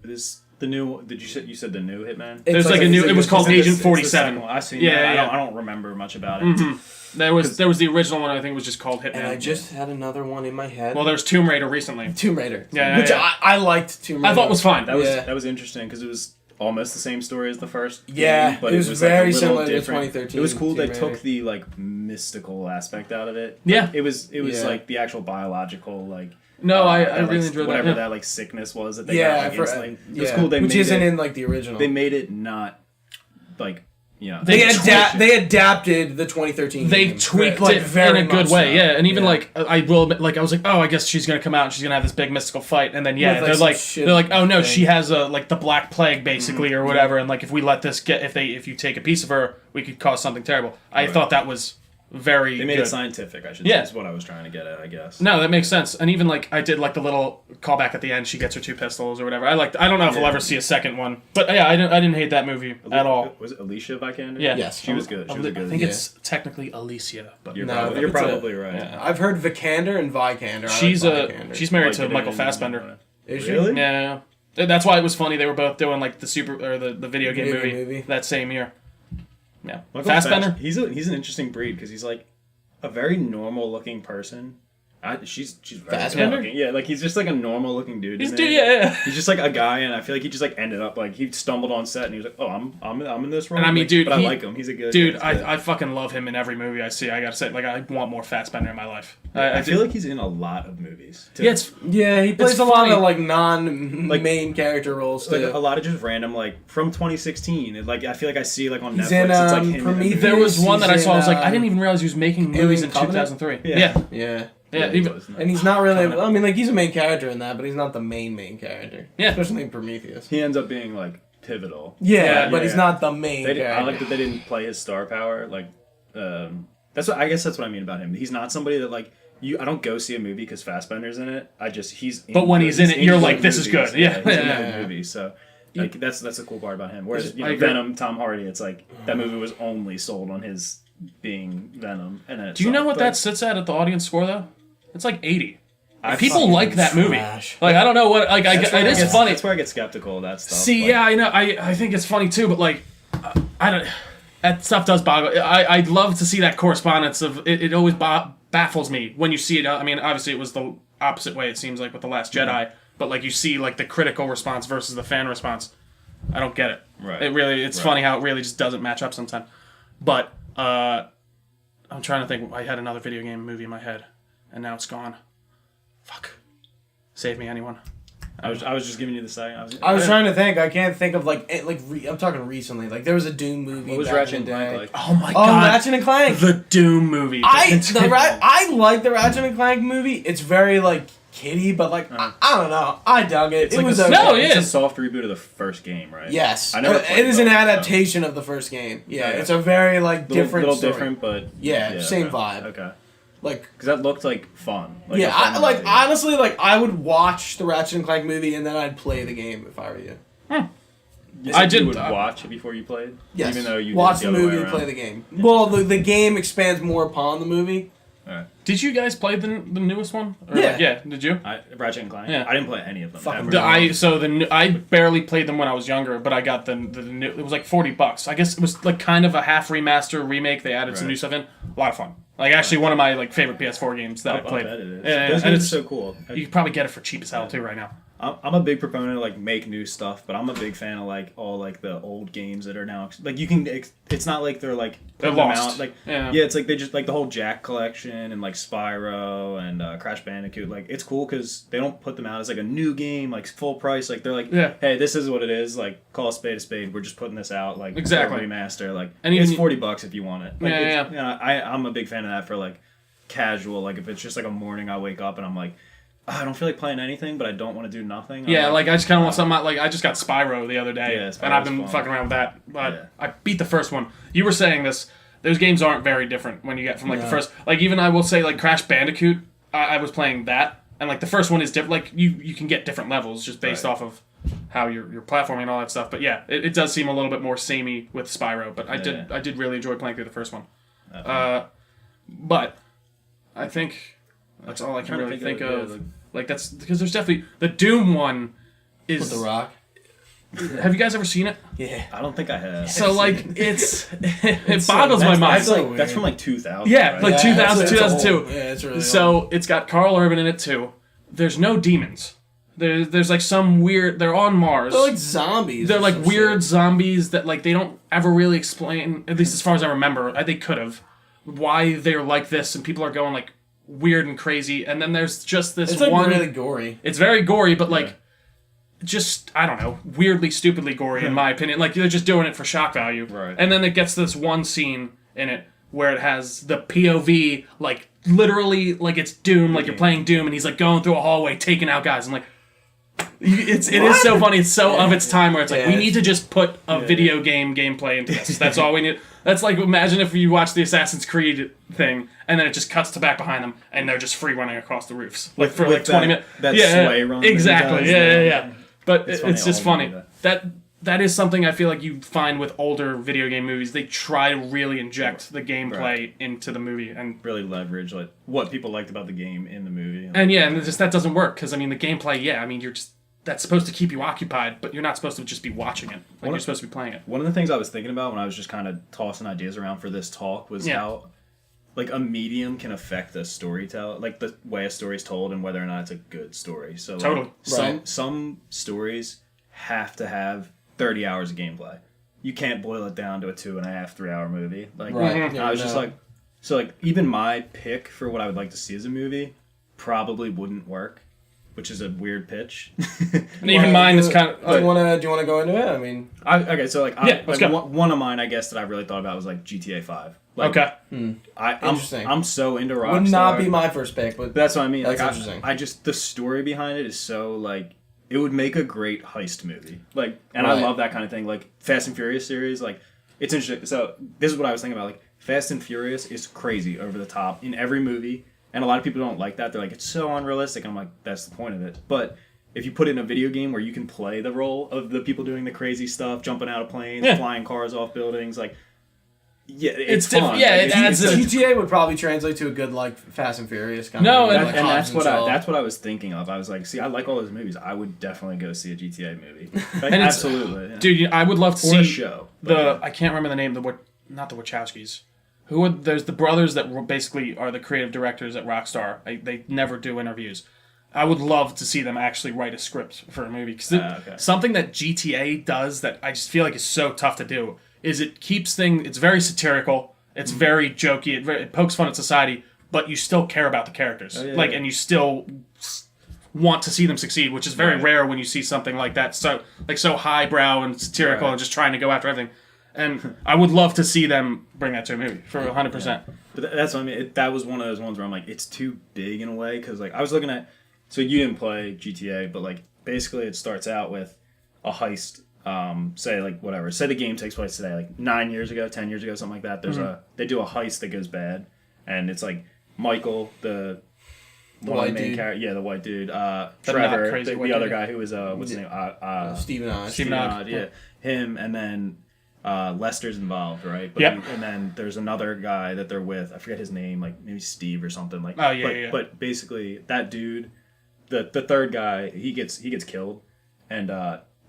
This the new. Did you said the new Hitman? It's There's like a new. it's It was called It's the- Agent it's the 47. second one. I've seen Yeah, that. yeah. I don't remember much about it. There was the original one. I think was just called Hitman. And I just had another one in my head. well, there's Tomb Raider recently. Tomb Raider. Yeah, Which yeah. I liked Tomb Raider. I thought was fine. That was interesting because it was almost the same story as the first. Yeah, game, but it was like, very a little similar to different. 2013 It was cool. They Tomb Raider. took the like mystical aspect out of it. Yeah. Like, it was Yeah. like the actual biological like. No, I that, really like, enjoyed that. whatever Yeah. that like sickness was that they Yeah, got like, for, instantly. It yeah. was cool. They which made isn't it, in like the original. They made it not like They tweaked they adapted the 2013. They game. tweaked Like, it very in a good much way, so. yeah. And even like I will admit, like I was like, oh, I guess she's gonna come out and she's gonna have this big mystical fight, and then With, like, some shit they're like, oh no, thing. she has a like the Black Plague basically or whatever, and like if we let this get if you take a piece of her, we could cause something terrible. I Right. thought that was very They made good. it scientific. I should Yeah. say is what I was trying to get at. I guess. No, that makes sense. And even like I did like the little callback at the end. She gets her two pistols or whatever. I don't know if we'll Yeah. ever see a second one, but yeah, I didn't hate that movie at all. Was it Alicia Vikander? Yeah. Yes. She was good. She was a I good. think Yeah. it's technically Alicia, but You're No, probably, I you're think it's a- probably right. yeah. I've heard Vikander and Vikander. I she's like Vikander. she's married Like, to it Michael is- Fassbender. Is she? Really? Yeah. That's why it was funny. They were both doing like the video game Video game movie movie. that same year. Yeah, Michael Fassbender. Fassbender, he's an interesting breed because he's like a very normal looking person. She's very Fassbender? good looking. Yeah, like he's just like a normal looking dude. He's isn't he? yeah. He's just like a guy, and I feel like he just like ended up like he stumbled on set and he was like, "Oh, I'm in this role." And I mean, like, dude, but I like him. He's a good dude. he's good. I fucking love him in every movie I see. I gotta say, like, I want more Fassbender in my life. I feel like he's in a lot of movies. Too. Yeah, it's Yeah, he plays It's a lot funny. of like non-main character roles like too. a lot of just random like from 2016. Like I feel like I see like on He's Netflix. in, It's like him. in Prometheus. the there was one that I He's saw. I was in, like, I didn't even realize he was making movies in Covenant? 2003. Yeah. Yeah, Yeah. yeah. he Even, was. And he's not really. Covenant. I mean, like he's a main character in that, but he's not the main character. Yeah. Especially in Prometheus. He ends up being like pivotal. Yeah, but yeah, he's yeah. not the main I character. like that they didn't play his star power. Like, that's what I guess that's what I mean about him. He's not somebody that like you. I don't go see a movie because Fassbender's in it. He's. But when he's in it, you're good like, this is movies. good. Yeah. he's in Yeah. good movies. So. Like that's the cool part about him. Whereas I agree. Venom, Tom Hardy, it's like that movie was only sold on his being Venom. And then do you know what that sits at the audience score though? It's like 80. People fucking like that movie. trash. Like I don't know what. Like it is funny. That's where I get skeptical of that stuff. See, like, yeah, I know. I think it's funny too, but like, I don't. That stuff does boggle. I'd love to see that correspondence of it. It always baffles me when you see it. I mean, obviously it was the opposite way. It seems like with the Last Jedi, but like you see like the critical response versus the fan response. I don't get it. Right. It's funny how it really just doesn't match up sometimes. But I'm trying to think. I had another video game movie in my head, and now it's gone. Fuck. Save me, anyone. I was just giving you the side. I was trying to think. I can't think of I'm talking recently. Like there was a Doom movie. What was back Ratchet in and the Clank day. like? Oh my Oh, god. Ratchet and Clank. The Doom movie. I like the Ratchet and Clank movie. It's very like kiddie, but like I don't know. I dug it. It's It like was a, okay. No, it's yeah. a soft reboot of the first game, right? Yes, I never played it is an both, so- adaptation of the first game. Yeah, Yeah. it's a very like different, little story. different, but Yeah, same okay. vibe. Okay, Like because that looked like fun. Like yeah, a fun I like movie. honestly like I would watch the Ratchet and Clank movie and then I'd play the game if I were you. You I said did- You would watch it before you played. Yes, Even though you watch did the other way movie and around. play the game. Well, the game expands more upon the movie. Alright. Did you guys play the newest one? Or, Yeah. Yeah. Did you? Ratchet and Clank. Yeah. I didn't play any of them. Fucking ever. I barely played them when I was younger, but I got the new. It was like $40. I guess it was like kind of a half remaster remake. They added some Right. new stuff in. A lot of fun. Like actually one of my like favorite PS4 games that I I'll played. bet it is. Yeah, Those and games it's are so cool. you could probably get it for cheap as hell too right now. I'm a big proponent of like make new stuff, but I'm a big fan of like all like the old games that are now like you can. It's not like they're like They're putting them lost. out. Like Yeah. it's like they just like the whole Jack collection and like Spyro and Crash Bandicoot. Like it's cool because they don't put them out as like a new game like full price. Like they're like, Yeah. hey, this is what it is. Like call a spade a spade. We're just putting this out like Exactly. for a remaster. Like And it's even- $40 if you want it. Like, Yeah, it's- yeah. You know, I'm a big fan of that for like casual. Like if it's just like a morning, I wake up and I'm like. I don't feel like playing anything, but I don't want to do nothing. I'm Yeah, like I just kind of want something. Like I just got Spyro the other day, Yeah, and I've Spyro's been fun. fucking around with that. But Yeah. I beat the first one. You were saying this. Those games aren't very different when you get from like the No. first. Like even I will say like Crash Bandicoot. I was playing that, and like the first one is different. Like you can get different levels just based Right. off of how you're platforming and all that stuff. But yeah, it does seem a little bit more samey with Spyro. But I did really enjoy playing through the first one. But I think that's all I can trying to really think think of it, of. yeah, Like that's because there's definitely the Doom one is. With the Rock. Have you guys ever seen it? Yeah. I don't think I have. So like it's it so- boggles my that's mind. That's, so like, that's weird. from like 2000. Yeah, right? like 2000, it's 2002. old. Yeah, it's really old. So it's got Carl Urban in it too. There's no demons. There's like some weird. They're on Mars. They're like zombies. They're or like some weird shit. zombies that like they don't ever really explain. At least as far as I remember, they could have why they're like this, and people are going like weird and crazy. And then there's just this It's like one. really gory. It's very gory, but like. Yeah. Just I don't know, weirdly, stupidly gory in my opinion. Like they're just doing it for shock value. Right. And then it gets this one scene in it where it has the POV, like literally, like it's Doom, like you're playing Doom, and he's like going through a hallway taking out guys. I'm like, it is so funny. It's so of its time where it's like we Yeah. need to just put a video game gameplay into this. That's all we need. That's like imagine if you watch the Assassin's Creed thing and then it just cuts to back behind them and they're just free running across the roofs like for like With 20 that- minutes. that yeah, sway run that he exactly. does, Yeah. But It's it's just funny, funny. all That is something I feel like you find with older video game movies. They try to really inject the gameplay Right. into the movie, and Really leverage like what people liked about the game in the movie. yeah, and just that doesn't work because I mean the gameplay. Yeah, I mean you're just that's supposed to keep you occupied, but you're not supposed to just be watching it. Like you're supposed to be playing it. One of the things I was thinking about when I was just kind of tossing ideas around for this talk was how, like, a medium can affect the storytelling, like the way a story's told and whether or not it's a good story. So like, Totally. some stories have to have 30 hours of gameplay. You can't boil it down to a 2.5, 3 hour movie. Like, I was just like, so like even my pick for what I would like to see as a movie probably wouldn't work, which is a weird pitch. And even mine is kind of. Do you want to go into it? I mean, let's go. One of mine, I guess, that I really thought about was like GTA 5. Like, Okay. I'm so into Rockstar. would not be my first pick, but That's what I mean. That's like, interesting. I just the story behind it is so like it would make a great heist movie. Like, and I Right. love that kind of thing. Like Fast and Furious series, like it's interesting. So this is what I was thinking about. Like Fast and Furious is crazy over the top in every movie, and a lot of people don't like that. They're like, it's so unrealistic. And I'm like, that's the point of it. But if you put it in a video game where you can play the role of the people doing the crazy stuff, jumping out of planes, flying cars off buildings, like. Yeah, it's fun. Yeah, Like, it adds GTA would probably translate to a good like Fast and Furious kind No, of movie, and like and Hobbs that's Shaw. what I was thinking of. I was like, see, I like all those movies. I would definitely go see a GTA movie. Like, And it's- absolutely, yeah. Dude, I would love to Or see a show. But, I can't remember the name. Not the Wachowskis. There's the brothers that basically are the creative directors at Rockstar. They never do interviews. I would love to see them actually write a script for a movie because something that GTA does that I just feel like is so tough to do is it keeps things. It's very satirical. It's very jokey. It pokes fun at society, but you still care about the characters. And you still want to see them succeed, which is very rare when you see something like that. So highbrow and satirical and just trying to go after everything. And I would love to see them bring that to a movie for 100%. But that's what I mean. That was one of those ones where I'm like, it's too big in a way because like I was looking at. So you didn't play GTA, but like basically it starts out with a heist. Say like whatever. Say the game takes place today, like 9 years ago, 10 years ago, something like that. They do a heist that goes bad, and it's like Michael, the white dude. the white dude. not Trevor, crazy the white other dude. guy who was what's his name? Steven Oz. Stephen Odd. Yeah, him, and then Lester's involved, right? But Yep. and then there's another guy that they're with. I forget his name, like maybe Steve or something. Like, Oh, yeah. But basically, that dude, the third guy, he gets killed, and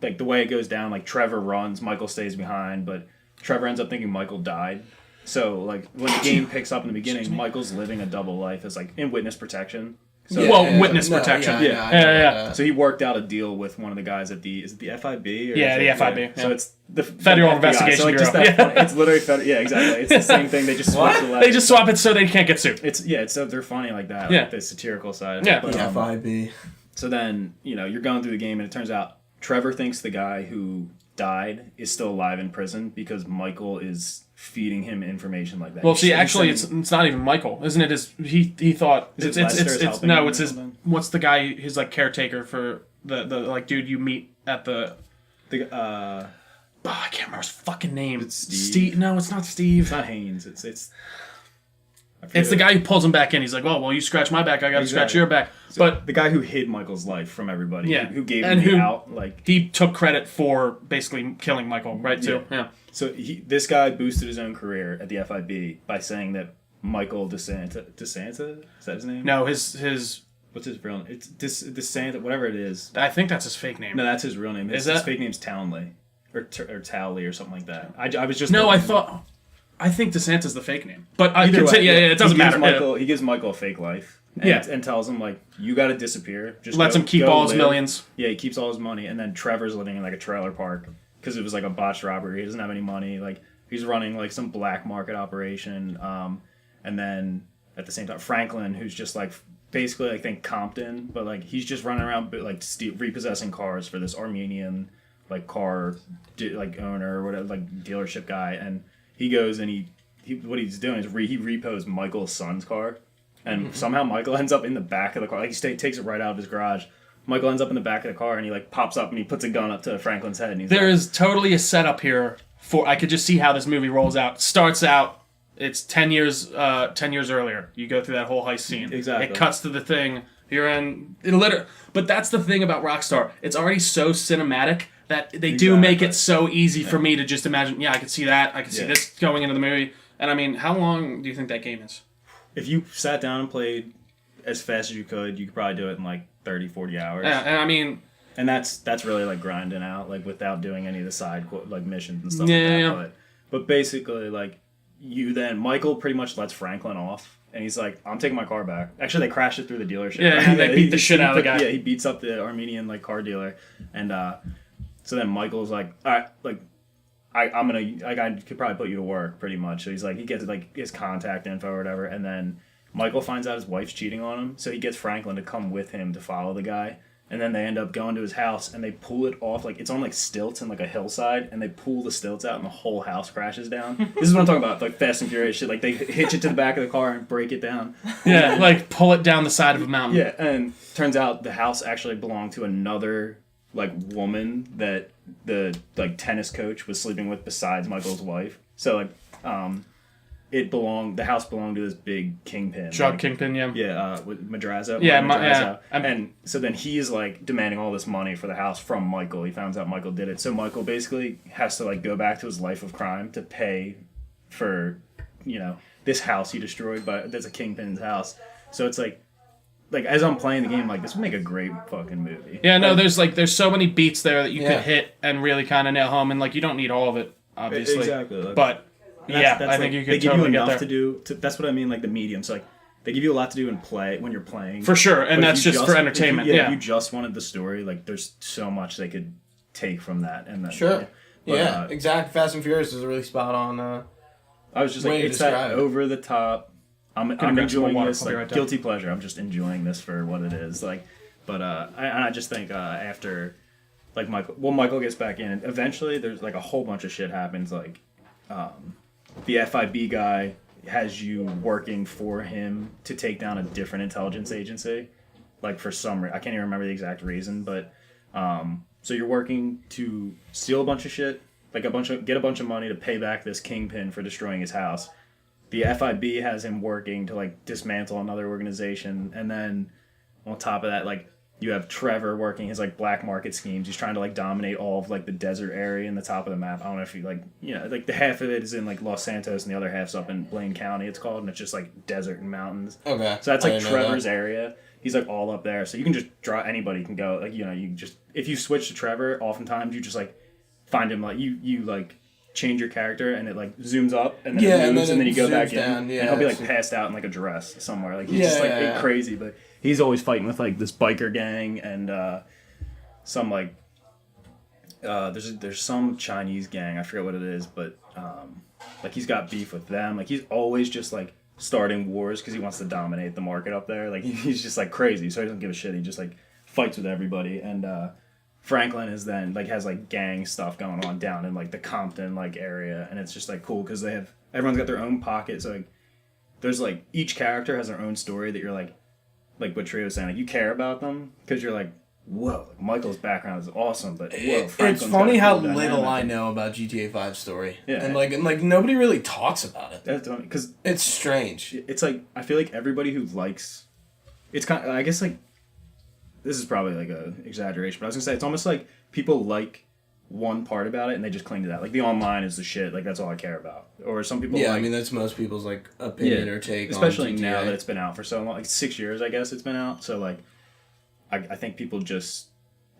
like the way it goes down, like Trevor runs, Michael stays behind, but Trevor ends up thinking Michael died. So like when the game picks up in the beginning, Michael's living a double life as like in witness protection. So witness protection. Yeah. So he worked out a deal with one of the guys at the the FIB? Or The FIB. Yeah. So it's the Federal FBI. Investigation So like just Bureau. that funny, it's literally yeah, exactly. It's the same thing. They just switch the letters. They just swap it so they can't get sued. It's so they're funny like that. Yeah. Like the satirical side. Yeah. But, FIB. so then you're going through the game and it turns out Trevor thinks the guy who died is still alive in prison because Michael is feeding him information like that. Well, see, actually, it's not even Michael, isn't it? He thought Is it Lester is it's helping no, him it's or his. something? What's the guy? His like caretaker for the like dude you meet at the. I can't remember his fucking name. It's Steve. No, it's not Steve. It's not Haynes. It's I forget It's the guy who pulls him back in. He's like, "Oh, well, you scratch my back, I got to scratch Exactly. your back." So But the guy who hid Michael's life from everybody, Yeah. who gave And him the who- out, like he took credit for basically killing Michael, right? Too. Yeah. so this guy boosted his own career at the FIB by saying that Michael DeSanta is that his name? No, his. What's his real name? It's DeSanta, whatever it is. I think that's his fake name. No, that's his real name. Is His that- fake name's Townley or Towley or something like that. I was just No, I think DeSantis the fake name, but Either way, it doesn't he gives matter. He gives Michael a fake life. And, Yeah. and tells him like you got to disappear. Just Lets go- him keep go all his live. millions. Yeah, he keeps all his money, and then Trevor's living in like a trailer park because it was like a botched robbery. He doesn't have any money. Like he's running like some black market operation. And then at the same time, Franklin, who's just like basically like think Compton, but like he's just running around like repossessing cars for this Armenian like car like owner or whatever, like dealership guy, and he goes and he what he's doing is he repos Michael's son's car, and somehow Michael ends up in the back of the car. Like he takes it right out of his garage. Michael ends up in the back of the car, and he like pops up and he puts a gun up to Franklin's head. And he's There like, is totally a setup here for. I could just see how this movie rolls out. Starts out, it's 10 years earlier. You go through that whole heist scene. Exactly. It cuts to the thing. You're in. But that's the thing about Rockstar. It's already so cinematic that they do make it so easy for me to just imagine. Yeah, I could see that. I could see this going into the movie. And I mean, how long do you think that game is? if you sat down and played as fast as you could probably do it in like 30, 40 hours. Yeah, and I mean, And that's really like grinding out, like without doing any of the side like missions and stuff Yeah, like that. yeah. But basically, like Michael pretty much lets Franklin off, and he's like, "I'm taking my car back." Actually, they crashed it through the dealership. Yeah, right? they beat the shit out of the guy. Yeah, he beats up the Armenian like car dealer, and so then Michael's like, "All right, like I could probably put you to work pretty much." So he's like, he gets like his contact info or whatever, and then Michael finds out his wife's cheating on him, so he gets Franklin to come with him to follow the guy. And then they end up going to his house, and they pull it off, like, it's on, like, stilts and, like, a hillside, and they pull the stilts out, and the whole house crashes down. This is what I'm talking about, like, Fast and Furious shit. Like, they hitch it to the back of the car and break it down. Yeah, like, pull it down the side of a mountain. Yeah, and turns out the house actually belonged to another, like, woman that the, like, tennis coach was sleeping with besides Michael's wife. So, like, the house belonged to this big kingpin. Drug like, kingpin, yeah. Yeah, with Madrazo. Yeah, Madrazo. yeah. And so then he's like demanding all this money for the house from Michael. He finds out Michael did it. So Michael basically has to like go back to his life of crime to pay for, this house he destroyed, but that's a kingpin's house. So it's like as I'm playing the game, like this would make a great fucking movie. Yeah, no, there's so many beats there that you could hit and really kind of nail home, and like you don't need all of it, obviously. Exactly. Like, but that's I think you could they give totally you get enough there. to do. That's what I mean, like the medium. So like they give you a lot to do when you're playing. For sure, and But if that's you just for entertainment. If Yeah. you just wanted the story, like there's so much they could take from that. And then, Sure. But, exactly. Fast and Furious is a really spot on. I was just way like, to it's that describe it. over the top. I'm grab some enjoying water. this I'll be like right down. guilty pleasure. I'm just enjoying this for what it is. Like, but I just think after like Michael gets back in, eventually there's like a whole bunch of shit happens. Like, the FIB guy has you working for him to take down a different intelligence agency. Like for some I can't even remember the exact reason, but so you're working to steal a bunch of shit, like get a bunch of money to pay back this kingpin for destroying his house. The FIB has him working to like dismantle another organization, and then on top of that, like you have Trevor working his like black market schemes. He's trying to like dominate all of like the desert area in the top of the map. I don't know if you like like the half of it is in like Los Santos and the other half's up in Blaine County. It's called, and it's just like desert and mountains. Okay. So that's I like didn't know Trevor's that. area. He's like all up there, so you can just draw. Anybody can go. Like you just if you switch to Trevor, oftentimes you just like find him like you like change your character and it like zooms up and then it moves and then you go back in and he'll be like passed out in like a dress somewhere. Like he's just like crazy, but he's always fighting with like this biker gang and some like there's some Chinese gang, I forget what it is, but like he's got beef with them. Like he's always just like starting wars because he wants to dominate the market up there. Like he's just like crazy, so he doesn't give a shit. He just like fights with everybody. And Franklin is then like has like gang stuff going on down in like the Compton like area, and it's just like cool because everyone's got their own pocket. So like there's like each character has their own story that you're like what Trio was saying, like you care about them because you're like, whoa, like, Michael's background is awesome, but whoa, It's funny how little I know about GTA 5's story. Yeah. And like nobody really talks about it. That's because It's strange. it's like I feel like everybody who likes it's kind of, I guess like this is probably like a exaggeration, but I was gonna say it's almost like people like one part about it and they just cling to that. Like the online is the shit, like that's all I care about. Or some people Yeah, like, I mean that's most people's like opinion or take especially on GTA. now that it's been out for so long, like 6 years I guess it's been out. So like I think people just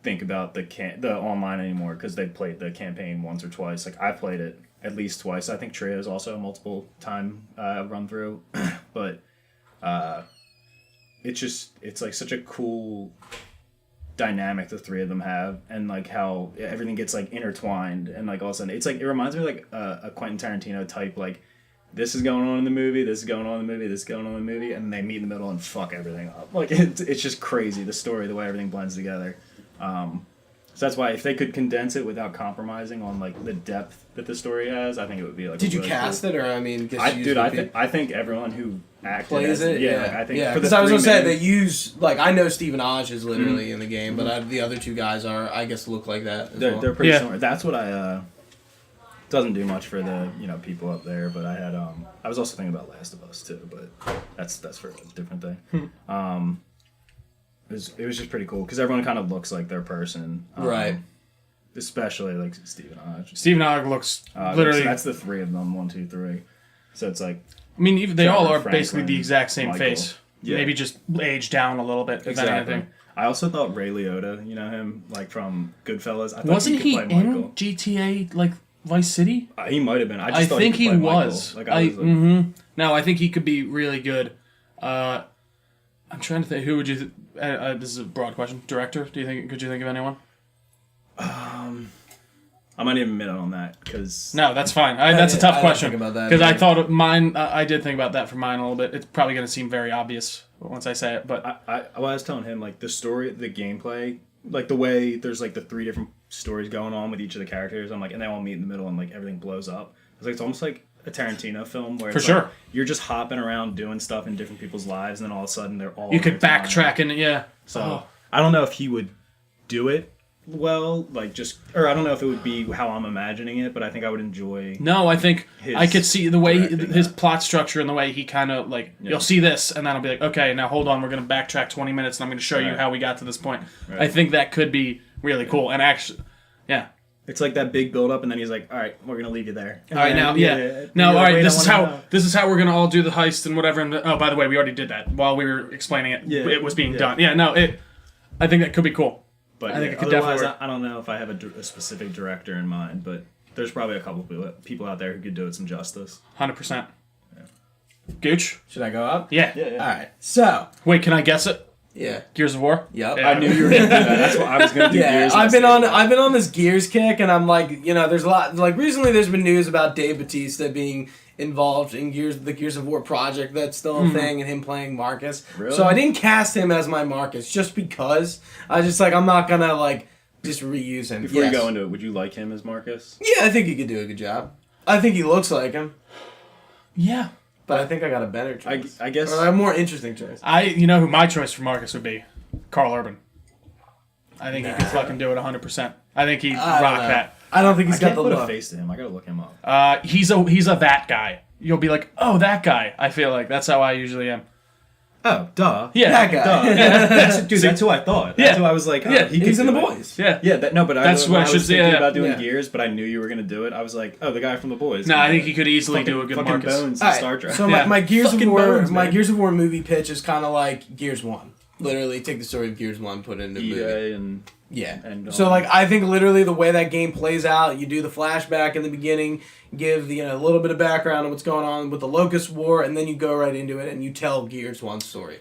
think about the online anymore because they played the campaign once or twice. Like I played it at least twice. I think Trio's also a multiple time run through, but it's like such a cool dynamic the three of them have, and like how everything gets like intertwined, and like all of a sudden it's like it reminds me of like a Quentin Tarantino type, like this is going on in the movie, this is going on in the movie, this is going on in the movie, and they meet in the middle and fuck everything up. Like it's just crazy, the story, the way everything blends together. So that's why if they could condense it without compromising on like the depth that the story has, I think it would be like. Did you cast it, or I mean, I think everyone who acted plays it, like, I think because I was gonna say they use like I know Stephen Aj is literally in the game, but the other two guys are I guess look like that. They're pretty similar. That's what I doesn't do much for the people up there, but I had I was also thinking about Last of Us too, but that's for a different thing. It was just pretty cool because everyone kind of looks like their person, right? Especially like Stephen Aj. Stephen Ogg looks literally. That's the three of them. 1, 2, 3. So it's like. I mean, even they all are Franklin, basically the exact same Michael. face. Yeah. Maybe just aged down a little bit, if anything. I also thought Ray Liotta, you know him, like from Goodfellas. I thought Wasn't could he play in Michael. GTA like Vice City? He might have been. I I just thought think he he could play was. Michael. Like, No, I think he could be really good. I'm trying to think. Who would you? This is a broad question. Director? Do you think? Could you think of anyone? I might even admit on that because No, that's fine. That's a tough I didn't question think about that because I either. thought of mine. I did think about that for mine a little bit. It's probably going to seem very obvious once I say it, but I was telling him like the story, the gameplay, like the way there's like the 3 different stories going on with each of the characters. I'm like, and they all meet in the middle and like everything blows up. It's like it's almost like a Tarantino film where For it's sure. like, you're just hopping around doing stuff in different people's lives, and then all of a sudden they're all you could intertwined. backtrack and yeah. So I don't know if he would do it well, like just, or I don't know if it would be how I'm imagining it, but I think I would enjoy. No, I think His I could see the way directing his that. plot structure and the way he kind of like you'll see this and then I'll be like, okay, now hold on, we're gonna backtrack 20 minutes and I'm gonna show you Right. how we got to this point. Right. I think that could be really cool and actually, yeah. It's like that big build up, and then he's like, "All right, we're gonna leave you there." All right, now, yeah. Now, all right, this is how we're gonna all do the heist and whatever. And oh, by the way, we already did that while we were explaining it. Yeah. It was being Yeah. done. Yeah, no, I think that could be cool. But I think yeah, it could otherwise, definitely work. I don't know if I have a specific director in mind, but there's probably a couple people out there who could do it some justice. 100%. Gooch? Should I go up? Yeah. All right. So, Wait, can I guess it? yeah. Gears of War? Yep. Yeah. I knew you were gonna do that. That's what I was gonna do. Yeah, Gears I've and been on this Gears kick, and I'm like, you know, there's a lot. Like recently, there's been news about Dave Bautista being involved in the Gears of War project. That's still a thing, and him playing Marcus. Really? So I didn't cast him as my Marcus just because I just like I'm not gonna like just reuse him. Before Yes. you go into it, would you like him as Marcus? Yeah, I think he could do a good job. I think he looks like him, Yeah. but I think I got a better choice. I guess. Or a more interesting choice. You know who my choice for Marcus would be? Carl Urban. I think he could fucking do it 100%. I think he'd I don't rock know. that. I don't think I he's got can't the put a look. face to him. I gotta look him up. He's a that guy. You'll be like, oh, that guy. I feel like that's how I usually am. Oh, duh. Yeah. That guy. Duh. That's who I thought. That's Yeah. who I was like. Oh, Yeah. he could He's in do the it. boys. Yeah. Yeah, but That's when what I was should say, thinking yeah. about doing Yeah. Gears, but I knew you were gonna do it. I was like, oh, the guy from the boys. No, can I do think it. he could easily do a good fucking Marcus. Bones in All right, Star Trek. So Yeah. my Gears of Fucking War, bones, my man. Gears of War movie pitch is kind of like Gears 1. Literally, take the story of Gears 1, put it into a movie. EA and Yeah. and, So like I think literally the way that game plays out, you do the flashback in the beginning, give a little bit of background on what's going on with the Locust War, and then you go right into it and you tell Gears 1's story.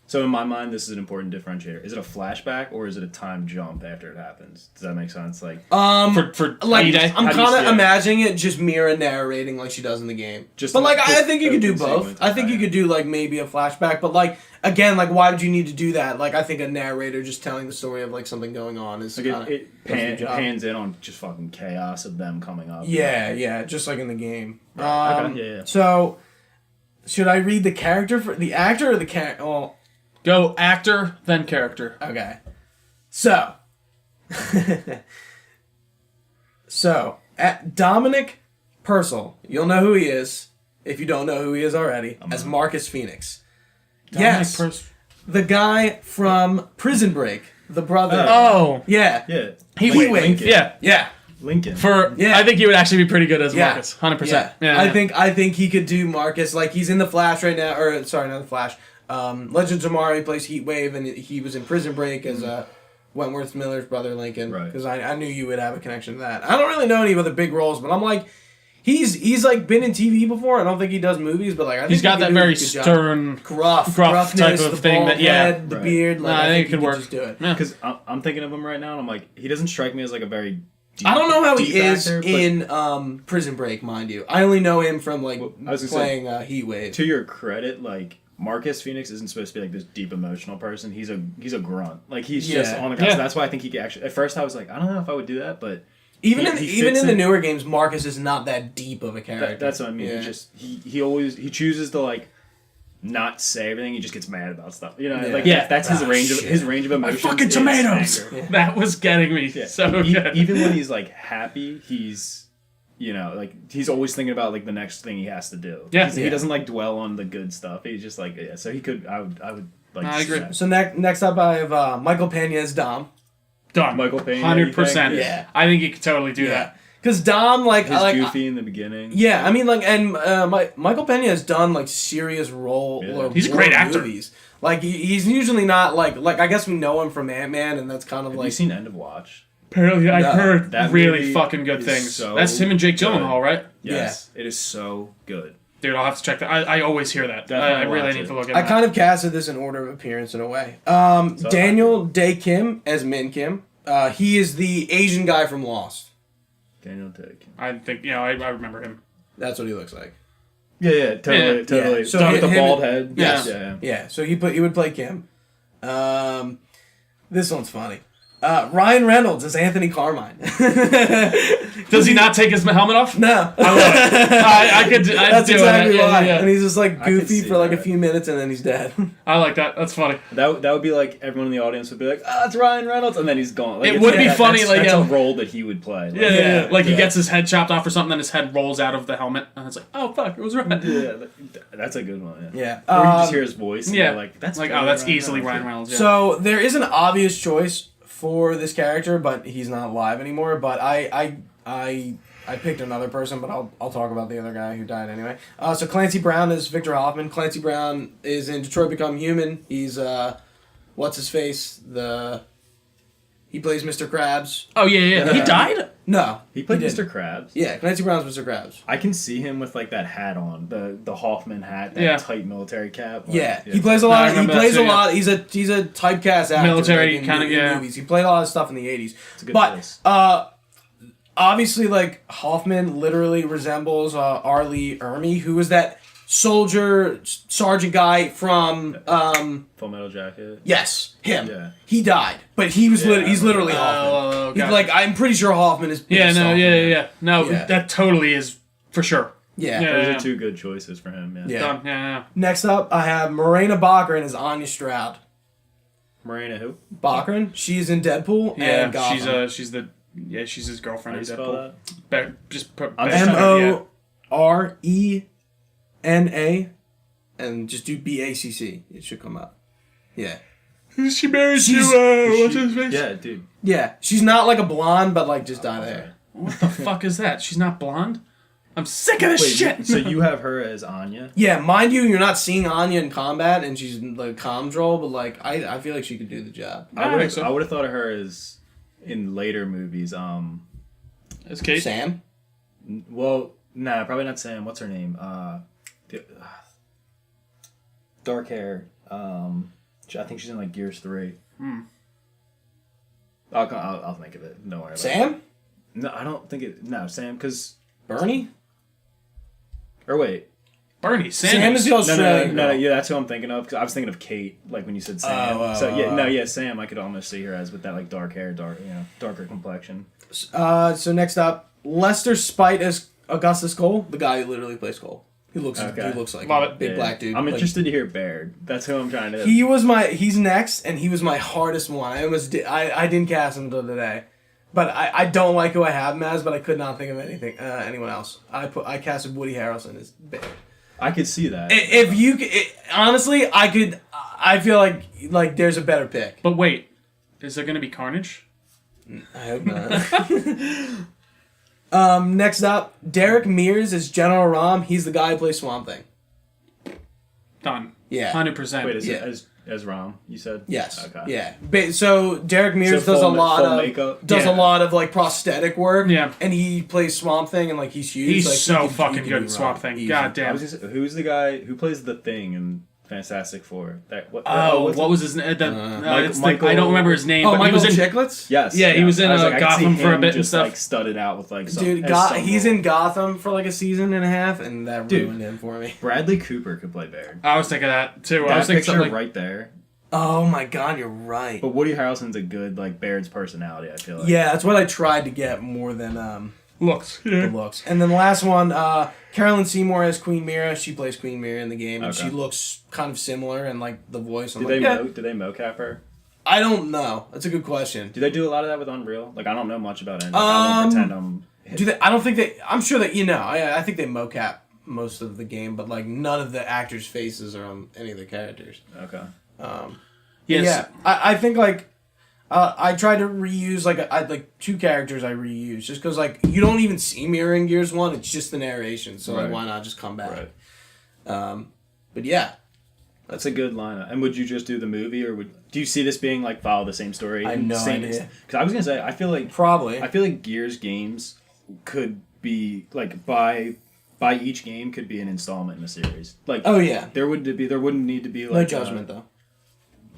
So in my mind, this is an important differentiator. Is it a flashback or is it a time jump after it happens? Does that make sense? Like, For Like E-Day? I'm How do you kind see of it? imagining it just Mira narrating like she does in the game. Just but like I just think you could do open both. sequence, I think you okay. could do like maybe a flashback, but like again, like why would you need to do that? Like I think a narrator just telling the story of like something going on is like kinda, it does the job. pans in on just fucking chaos of them coming up. Yeah, just like in the game. Okay, yeah. So, should I read the character for the actor or the character? Well, Go actor, then character. okay. So, Dominic Purcell, you'll know who he is if you don't know who he is already, as Marcus Phoenix. Yes, the guy from Prison Break, the brother. Oh. Yeah, Yeah. Heatwave. Lincoln. Yeah. yeah. Lincoln. I think he would actually be pretty good as Yeah. Marcus. 100%. Yeah. Yeah. I think he could do Marcus. Like he's in the Flash right now, or sorry, not the Flash. Legends of Tomorrow. He plays Heatwave, and he was in Prison Break as Wentworth Miller's brother Lincoln. Right. Because I knew you would have a connection to that. I don't really know any other big roles, but I'm like, he's like been in TV before. I don't think he does movies, but like I think He's got he that could do a very good job. stern. gruff type gruffness, of the thing bald that- yeah. head, the Right. beard. Like, No, I think it he could work. Just do it. Yeah. Because I'm thinking of him right now, and I'm like, he doesn't strike me as like a very. Deep, I don't know how he deep is actor, but in Prison Break, mind you. I only know him from like I was gonna playing Heatwave. to your credit, like Marcus Phoenix isn't supposed to be like this deep emotional person. He's a grunt. Like he's just Yeah. on the ground. Yeah. So that's why I think he could actually. At first, I was like, I don't know if I would do that, but Even he in fits the in. newer games, Marcus is not that deep of a character. That's what I mean. Yeah. He always chooses to like not say everything. He just gets mad about stuff. You know, Yeah. like Yeah. that's his Ah, range of shit. his range of emotions. Fucking is tomatoes. anger. That was getting me Yeah. so good. Even when he's like happy, he's like he's always thinking about like the next thing he has to do. Yeah. He Yeah. doesn't like dwell on the good stuff. He's just like so he could. I would like. I to see agree. that. So next up, I have Michael Pena as Dom. Done. Michael Pena, 100%. you think? Yeah. I think he could totally do that. Because Dom, like, His I like, goofy in the beginning. yeah, I mean, like, and Michael Pena has done like serious role Yeah. or He's a war great actor. movies. Like he's usually not like I guess we know him from Ant-Man, and that's kind of Have like you seen End of Watch? Apparently, I No. heard That really movie fucking good is things. so That's him and Jake good. Gyllenhaal, right? Yes. It is so good. Dude, I'll have to check that. I always hear that. Definitely I really watch need it. to look at I that. kind of casted this in order of appearance in a way. So Daniel Day Kim as Min Kim. He is the Asian guy from Lost. Daniel Day. I think, I remember him. That's what he looks like. Yeah, totally, Yeah. totally. Yeah. So So with the him- bald head. Yeah. yeah. Yeah, so he would play Kim. This one's funny. Ryan Reynolds as Anthony Carmine. Does he not take his helmet off? No. I love it. I could. That's do exactly that. why. Yeah. And he's just like I could goofy see for like a that. few minutes and then he's dead. I like that. That's funny. That would be like everyone in the audience would be like, "Ah, it's Ryan Reynolds," and then he's gone. Like, It it's would be funny, That's, like, that's yeah. a role that he would play. Like, Yeah. Like he yeah. gets his head chopped off or something, then his head rolls out of the helmet, and it's like, oh fuck, it was right. yeah, that's a good one. Yeah. Yeah. Or you just hear his voice. And Yeah. you're like that's Like, totally oh, that's Ryan easily Ryan Reynolds. Reynolds. Yeah. So there is an obvious choice for this character, but he's not alive anymore. But I picked another person, but I'll talk about the other guy who died anyway. So Clancy Brown is Victor Hoffman. Clancy Brown is in Detroit Become Human. He's what's his face? He plays Mr. Krabs. oh yeah. He died. No, He played didn't. Mr. Krabs. Yeah, Clancy Brown's Mr. Krabs. I can see him with like that hat on, the Hoffman hat, that Yeah. tight military cap. Like, Yeah, he plays a lot. I He remember plays that a too, yeah. lot. He's a typecast actor. Military like, in- kinda, in yeah. movies. He played a lot of stuff in the 80s. It's a good But choice. obviously, like Hoffman literally resembles R. Lee Ermey, who was that soldier sergeant guy from Full Metal Jacket. yes, him. Yeah. He died, but he was Yeah, he's literally Oh, Hoffman. He's gotcha. like I'm pretty sure Hoffman is. Yeah. based No. off Yeah. of Yeah. him. Yeah. No. Yeah. That totally is for sure. Yeah. Yeah. Those are two good choices for him. Yeah. Yeah. Done. Yeah. Next up, I have Morena Baccarin as Anya Stroud. Marina who? Baccarin, she's in Deadpool Yeah. and Gotham. She's his girlfriend How in do you spell Deadpool. that? Just put I'm just MORENA, and just do BACC. It should come up. Yeah. She married She's- what's his face? Yeah, dude. Yeah. She's not like a blonde, but like just dyed hair. What the fuck is that? She's not blonde? I'm sick of this Wait, shit. so you have her as Anya? Yeah, mind you, you're not seeing Anya in combat, and she's in like comms role, but like I feel like she could do the job. I think so. I would have thought of her as in later movies. It's Kate. Sam. Well, nah, probably not Sam. What's her name? Dark hair. I think she's in like Gears 3. I'll think of it. Don't worry about it. Sam. No, I don't think it. No, Sam. Because Bernie. or wait. Bernie Sam Sanders. is the No, Australian. no, girl. yeah, that's who I'm thinking of. 'Cause I was thinking of Kate, like when you said Sam. Sam. I could almost see her as with that like dark hair, darker complexion. So next up, Lester Spite as Augustus Cole, the guy who literally plays Cole. He looks like Love a it. big Yeah. black dude. I'm Like, interested to hear Baird. That's who I'm trying to. He's next, and he was my hardest one. I didn't cast him until today, but I don't like who I have him as, but I could not think of anyone else. I casted Woody Harrelson as Baird. I could see that. If you honestly, I feel like there's a better pick. But wait, is there gonna be Carnage? I hope not. Next up, Derek Mears as General Rom. He's the guy who plays Swamp Thing. Done. Yeah. 100%. Wait, is Yeah. it as Rom? You said Yes. Okay. Yeah. So Derek Mears So does full a lot full of makeup? Yeah. a lot of like prosthetic work. Yeah. And he plays Swamp Thing, and like he's huge. He's like, he so could- fucking he could good be at Swamp Rom. Thing. Easy. God I damn. was gonna say, who's the guy who plays the Thing in Fantastic Four? What was his name? Michael- I don't remember his name, Oh, but Michael he was in. Chicklets. Yes. Yeah, he was in, I like, I could Gotham see for a him bit and just, stuff. Like studded out with like some. Dude, as some he's role. in Gotham for like a season and a half, and that Dude. ruined him for me. Bradley Cooper could play Baird. I was thinking that too. I That was thinking picture something like, right there. Oh my god, you're right. But Woody Harrelson's a good like Baird's personality. I feel like. Yeah, that's what I tried to get more than looks. the Yeah. looks. And then the last one, Carolyn Seymour as Queen Mira. She plays Queen Mira in the game, and Okay. she looks kind of similar, and like the voice. I'm Did like, they mocap her? I don't know. That's a good question. Do they do a lot of that with Unreal? Like I don't know much about it. I Um, don't pretend I'm. Do they? I don't think they. I'm sure that I think they mocap most of the game, but like none of the actors' faces are on any of the characters. Okay. Yes. Yeah, I think like I tried to reuse like two characters I reuse just because like you don't even see Mira in Gears 1. It's just the narration, so like Right. why not just come back? Right. But yeah, That's a good lineup. And would you just do the movie, or do you see this being like follow the same story? I have no idea. Because I was gonna say, I feel like Gears games could be like by each game could be an installment in a series. Like there wouldn't need to be like no judgment though.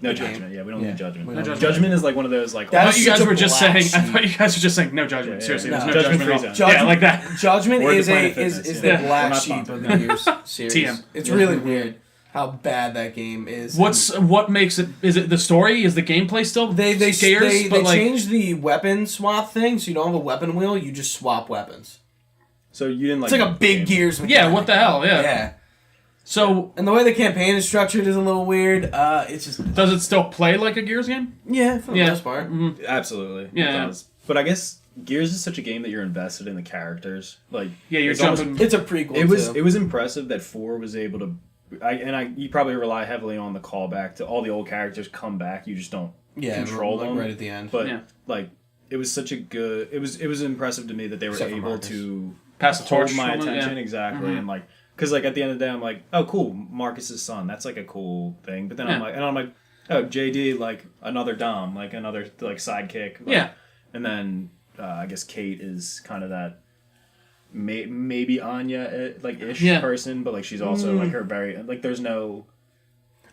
No judgment. Yeah, we don't need judgment. No judgment. Judgment is like one of those like. I thought you guys were just saying no judgment. Seriously, there's no judgment. Yeah, like that. Judgment Or is Planet the Fitness, black sheep of the Gears series. TM. It's really weird how bad that game is. What makes it? Is it the story? Is the gameplay still? They changed the weapon swap thing, so you don't have a weapon wheel. You just swap weapons. So you didn't like. It's like a big Gears mechanic. Yeah. What the hell? Yeah. Yeah. So and the way the campaign is structured is a little weird. It's just does it still play like a Gears game? Yeah, for the most part. Mm-hmm. Absolutely. Yeah. It does. But I guess Gears is such a game that you're invested in the characters. Like you're jumping. It's a prequel. It was impressive that 4 was able to. You probably rely heavily on the callback to all the old characters come back. You just don't control them right at the end. But like it was such a good. It was impressive to me that they were able to pass the torch. Hold my attention exactly, and like because like at the end of the day, I'm like, oh cool, Marcus's son. That's like a cool thing. But then I'm like, oh JD, like another Dom, like another like sidekick. Like, and then I guess Kate is kind of that. Maybe Anya like ish person, but like she's also like her very like there's no.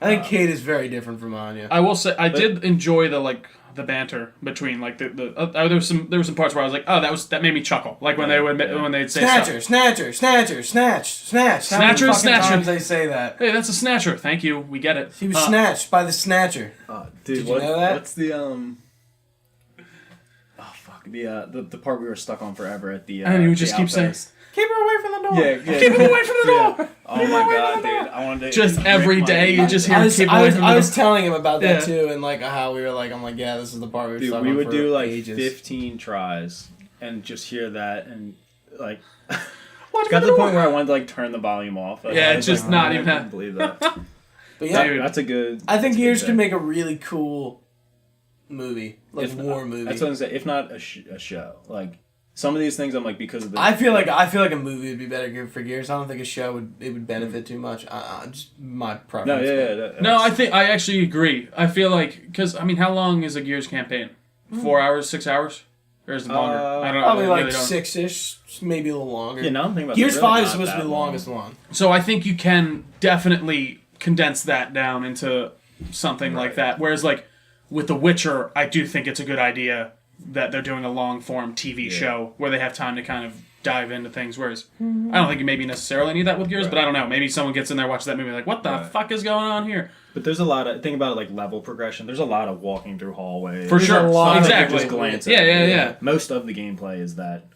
I think Kate is very different from Anya. I will say I did enjoy the banter between like there were some parts where I was like, oh that made me chuckle, like when they'd say snatcher, snatch. How many times they say that? Hey, that's a snatcher. Thank you, we get it. He was snatched by the snatcher. Dude, did you know that? What's the the part we were stuck on forever at the and you would just keep saying keep her away from the door. Yeah. Keep her away from the door. Oh my god, dude! I wanted to just every day you just hear keep I away from the door. I was telling him about that too, and like how we were like, I'm like, yeah, this is the part we were stuck on. We would do like ages. 15 tries and just hear that and like. Got to the point where I wanted to like turn the volume off. Like, it's just like, not even. I couldn't believe that. But yeah, dude, that's a good. I think Gears could make a really cool movie, like war movie. That's what I'm saying. If not a show, like some of these things, I'm like because of the. I feel like a movie would be better for Gears. I don't think a show would benefit too much. Just my preference. No, I actually agree. I feel like because I mean, how long is a Gears campaign? 4 hours, 6 hours, or is it longer? I don't know. Probably like 6-ish, maybe a little longer. Yeah, now I'm thinking about Gears 5 is supposed to be the longest one. So I think you can definitely condense that down into something like that. Whereas like with The Witcher, I do think it's a good idea that they're doing a long form TV show where they have time to kind of dive into things. Whereas I don't think you maybe necessarily need that with Gears, but I don't know. Maybe someone gets in there, watches that movie, like, what the fuck is going on here? But there's a lot of think about it like level progression. There's a lot of walking through hallways. For sure, exactly. Just glance Yeah. Most of the gameplay is that.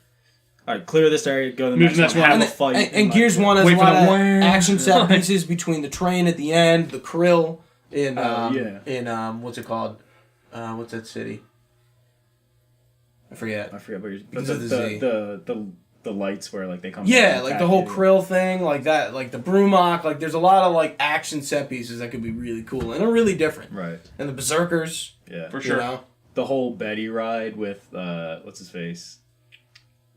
All right, clear this area, go to the Move next one, have a fight. And Gears 1 has a lot of action set pieces between the train at the end, the krill in what's it called? What's that city? I forget. But the lights where like they come. Yeah, like the whole krill thing, like that, like the Brumok, like there's a lot of like action set pieces that could be really cool and are really different. Right. And the Berserkers. Yeah, for sure. You know? The whole Betty ride with what's his face.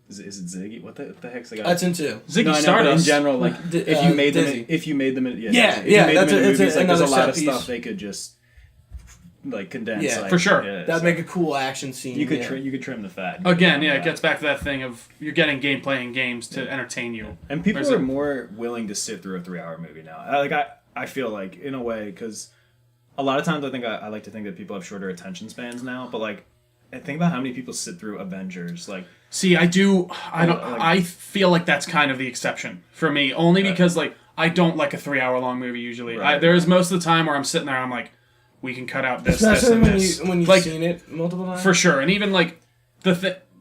Is it Ziggy? What the heck's the guy? That's in 2. Ziggy Stardust. In general, like if you made them, there's a lot of stuff they could just like condense. Yeah, like, for sure. Yeah, that'd make a cool action scene. You could you could trim the fat. Again, it gets back to that thing of you're getting gameplay in games to entertain you. And people are more willing to sit through a 3-hour movie now. I feel like in a way because a lot of times I like to think that people have shorter attention spans now, but like. I think about how many people sit through Avengers. Like, see, I do. I don't. I feel like that's kind of the exception for me, only because like I don't like a 3-hour long movie usually. There's most of the time where I'm sitting there, I'm like, we can cut out this, especially this, and this. when you've like, seen it multiple times. For sure, and even like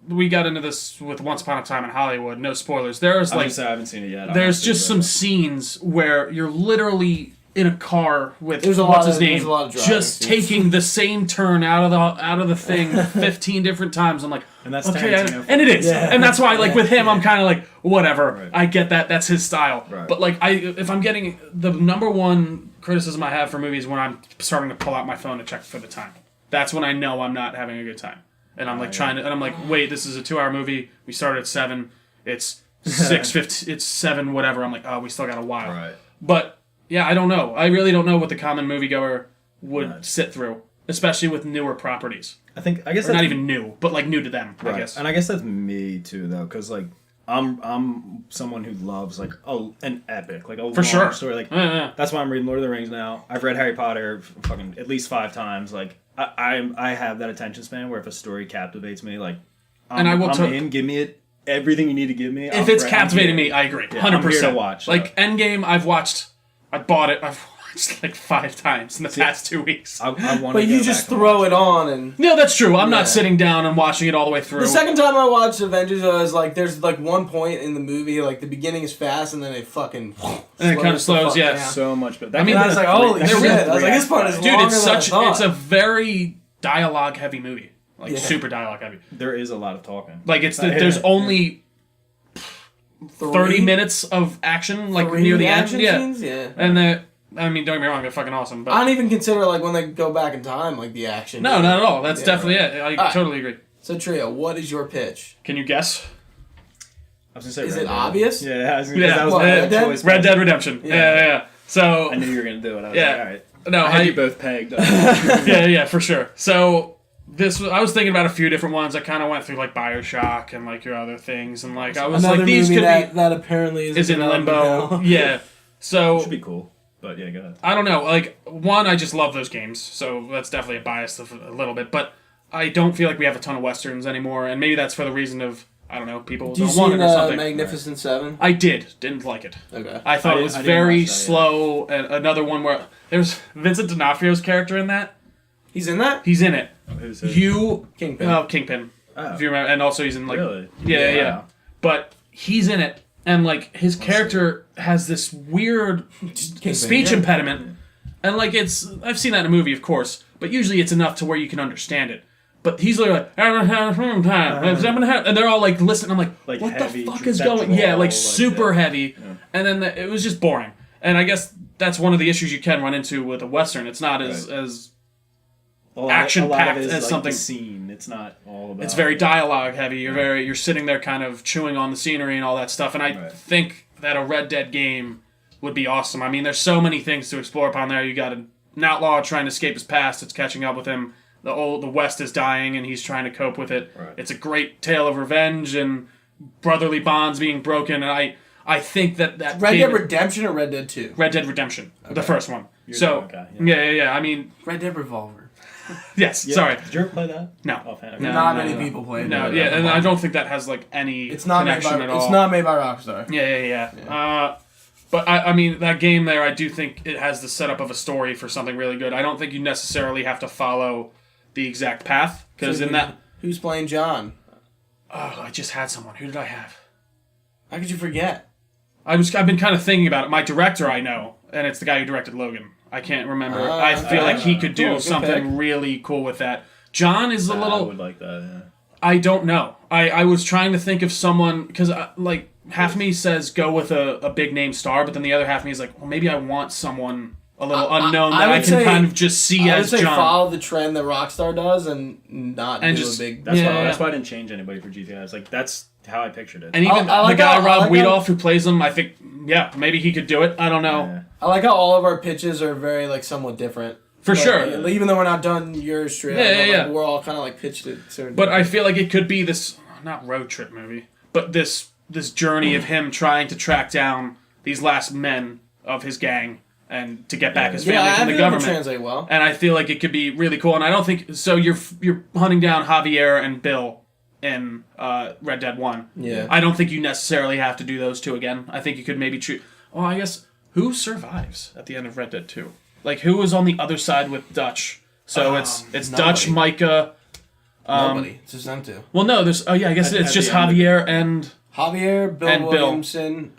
we got into this with Once Upon a Time in Hollywood. No spoilers. There's like I haven't seen it yet. There's just some scenes where you're literally in a car with just taking the same turn out of the thing 15 different times. I'm like, and that's okay, and it is, and that's why like with him, I'm kind of like whatever. Right. I get that. That's his style. Right. But like if I'm getting the number one criticism I have for movies when I'm starting to pull out my phone to check for the time. That's when I know I'm not having a good time, and I'm like trying to, and I'm like, wait, this is a 2-hour movie. We started at 7. It's 6:50. It's 7. Whatever. I'm like, oh, we still got a while. Right. But yeah, I don't know. I really don't know what the common moviegoer would Right. sit through, especially with newer properties. I guess Or that's not even new, but like new to them, right. I guess. And I guess that's me too, though, because like I'm someone who loves like an epic, like a long sure. story. Like Yeah. that's why I'm reading Lord of the Rings now. I've read Harry Potter fucking at least 5 times. Like I have that attention span where if a story captivates me, like And I will I'm in. Give me everything you need to give me. If it's captivating me, I agree. 100%. I'm here to watch. Like Endgame, I bought it. I've watched like 5 times in the past 2 weeks. I want. But you just throw it on and. No, that's true. I'm Yeah. not sitting down and watching it all the way through. The second time I watched Avengers, I was like, there's like one point in the movie, like the beginning is fast and then it fucking. And it kind of slows, yeah. so much better. I mean, I was like, holy shit! I was like, this part is Dude, longer it's than I such. thought. It's a very dialogue heavy movie, like Yeah. super dialogue heavy. There is a lot of talking. Like there's only 30 minutes of action, like near the end. action Yeah, scenes? Yeah. and I mean, don't get me wrong, they're fucking awesome. But I don't even consider like when they go back in time, like the action. no, not at all. That's Yeah. definitely it. I Alright. totally agree. So Trio, what is your pitch? Can you guess? I was gonna say Is Red it Dead. obvious? Yeah, I was gonna, Yeah. that was What, my Red Dead? choice. Red Dead Redemption. Yeah. Yeah. So I knew you were gonna do it. I was Yeah. like, all right. no, I had you both pegged. yeah, for sure. So I was thinking about a few different ones. I kind of went through like BioShock and like your other things, and like I was Another like, these movie could that apparently is in limbo. now. Yeah. So Should be cool. But yeah, go ahead. I don't know. Like one, I just love those games, so that's definitely a bias of a little bit. But I don't feel like we have a ton of westerns anymore, and maybe that's for the reason of I don't know, people Do you don't want see it or something. Magnificent Seven? I didn't like it. Okay. I thought it was I didn't very watch that, yeah. slow. And another one where there's Vincent D'Onofrio's character in that. He's in that? He's in it. Who's it? Kingpin. Kingpin. Oh. If you remember, and also he's in like Really? yeah. Wow. But he's in it, and like his character has this weird speech yeah. impediment, and like I've seen that in a movie, of course, but usually it's enough to where you can understand it. But he's literally like, and they're all like listening. I'm like Like what heavy, the fuck is that going? drawl, Yeah, like like super that. heavy, and then it was just boring. And I guess that's one of the issues you can run into with a western. It's not as action-packed it is, as like, something. The scene. It's not all about. It's very dialogue heavy. You're sitting there kind of chewing on the scenery and all that stuff. And I Right. think that a Red Dead game would be awesome. I mean, there's so many things to explore upon there. You got an outlaw trying to escape his past. It's catching up with him. The West is dying, and he's trying to cope with it. Right. It's a great tale of revenge and brotherly bonds being broken. And I think that Red game- Dead Redemption or Red Dead 2? Red Dead Redemption, the first one. You're So the one guy, yeah. I mean, Red Dead Revolver. yes. Yeah. Sorry. Did you ever play that? No. Offhand? No. Not many people play No, it. yeah, and I don't think that has like any It's not made connection by. at all. It's not made by Rockstar. Yeah. But I mean, that game there, I do think it has the setup of a story for something really good. I don't think you necessarily have to follow the exact path because So in that, who's playing John? I just had someone. Who did I have? How could you forget? I've been kind of thinking about it. My director, I know, and it's the guy who directed Logan. I can't remember. I feel like he could do cool, good something pick. really cool with that. John is a I little. would like that. Yeah. I don't know. I was trying to think of someone because like half of me says go with a big name star, but then the other half of me is like, well, maybe I want someone a little unknown that I would can say- kind of just see I would as say John. follow the trend that Rockstar does and not And do just- a big. That's Yeah. why. That's why I didn't change anybody for GTA. I was like, that's how I pictured it. And even I like the guy how- I Rob like Wiedoff who plays him, I think, yeah, maybe he could do it. I don't know. Yeah. I like how all of our pitches are very like somewhat different. For Like, sure. Even though we're not done yours straight, Yeah. we're all kind of like pitched at certain. But I feel like it could be this, not road trip movie, but this journey of him trying to track down these last men of his gang and to get back his family I from the think it would government. translate well. And I feel like it could be really cool. And I don't think so. You're hunting down Javier and Bill in Red Dead 1. Yeah. I don't think you necessarily have to do those two again. I think you could maybe choose. Well, I guess who survives at the end of Red Dead 2? Like who is on the other side with Dutch? So it's Dutch, nobody. Micah. Nobody. It's just them two. Well, no, there's. Oh yeah, I guess At- it's at just the end of Javier and. Javier, Bill And Bill. Williamson,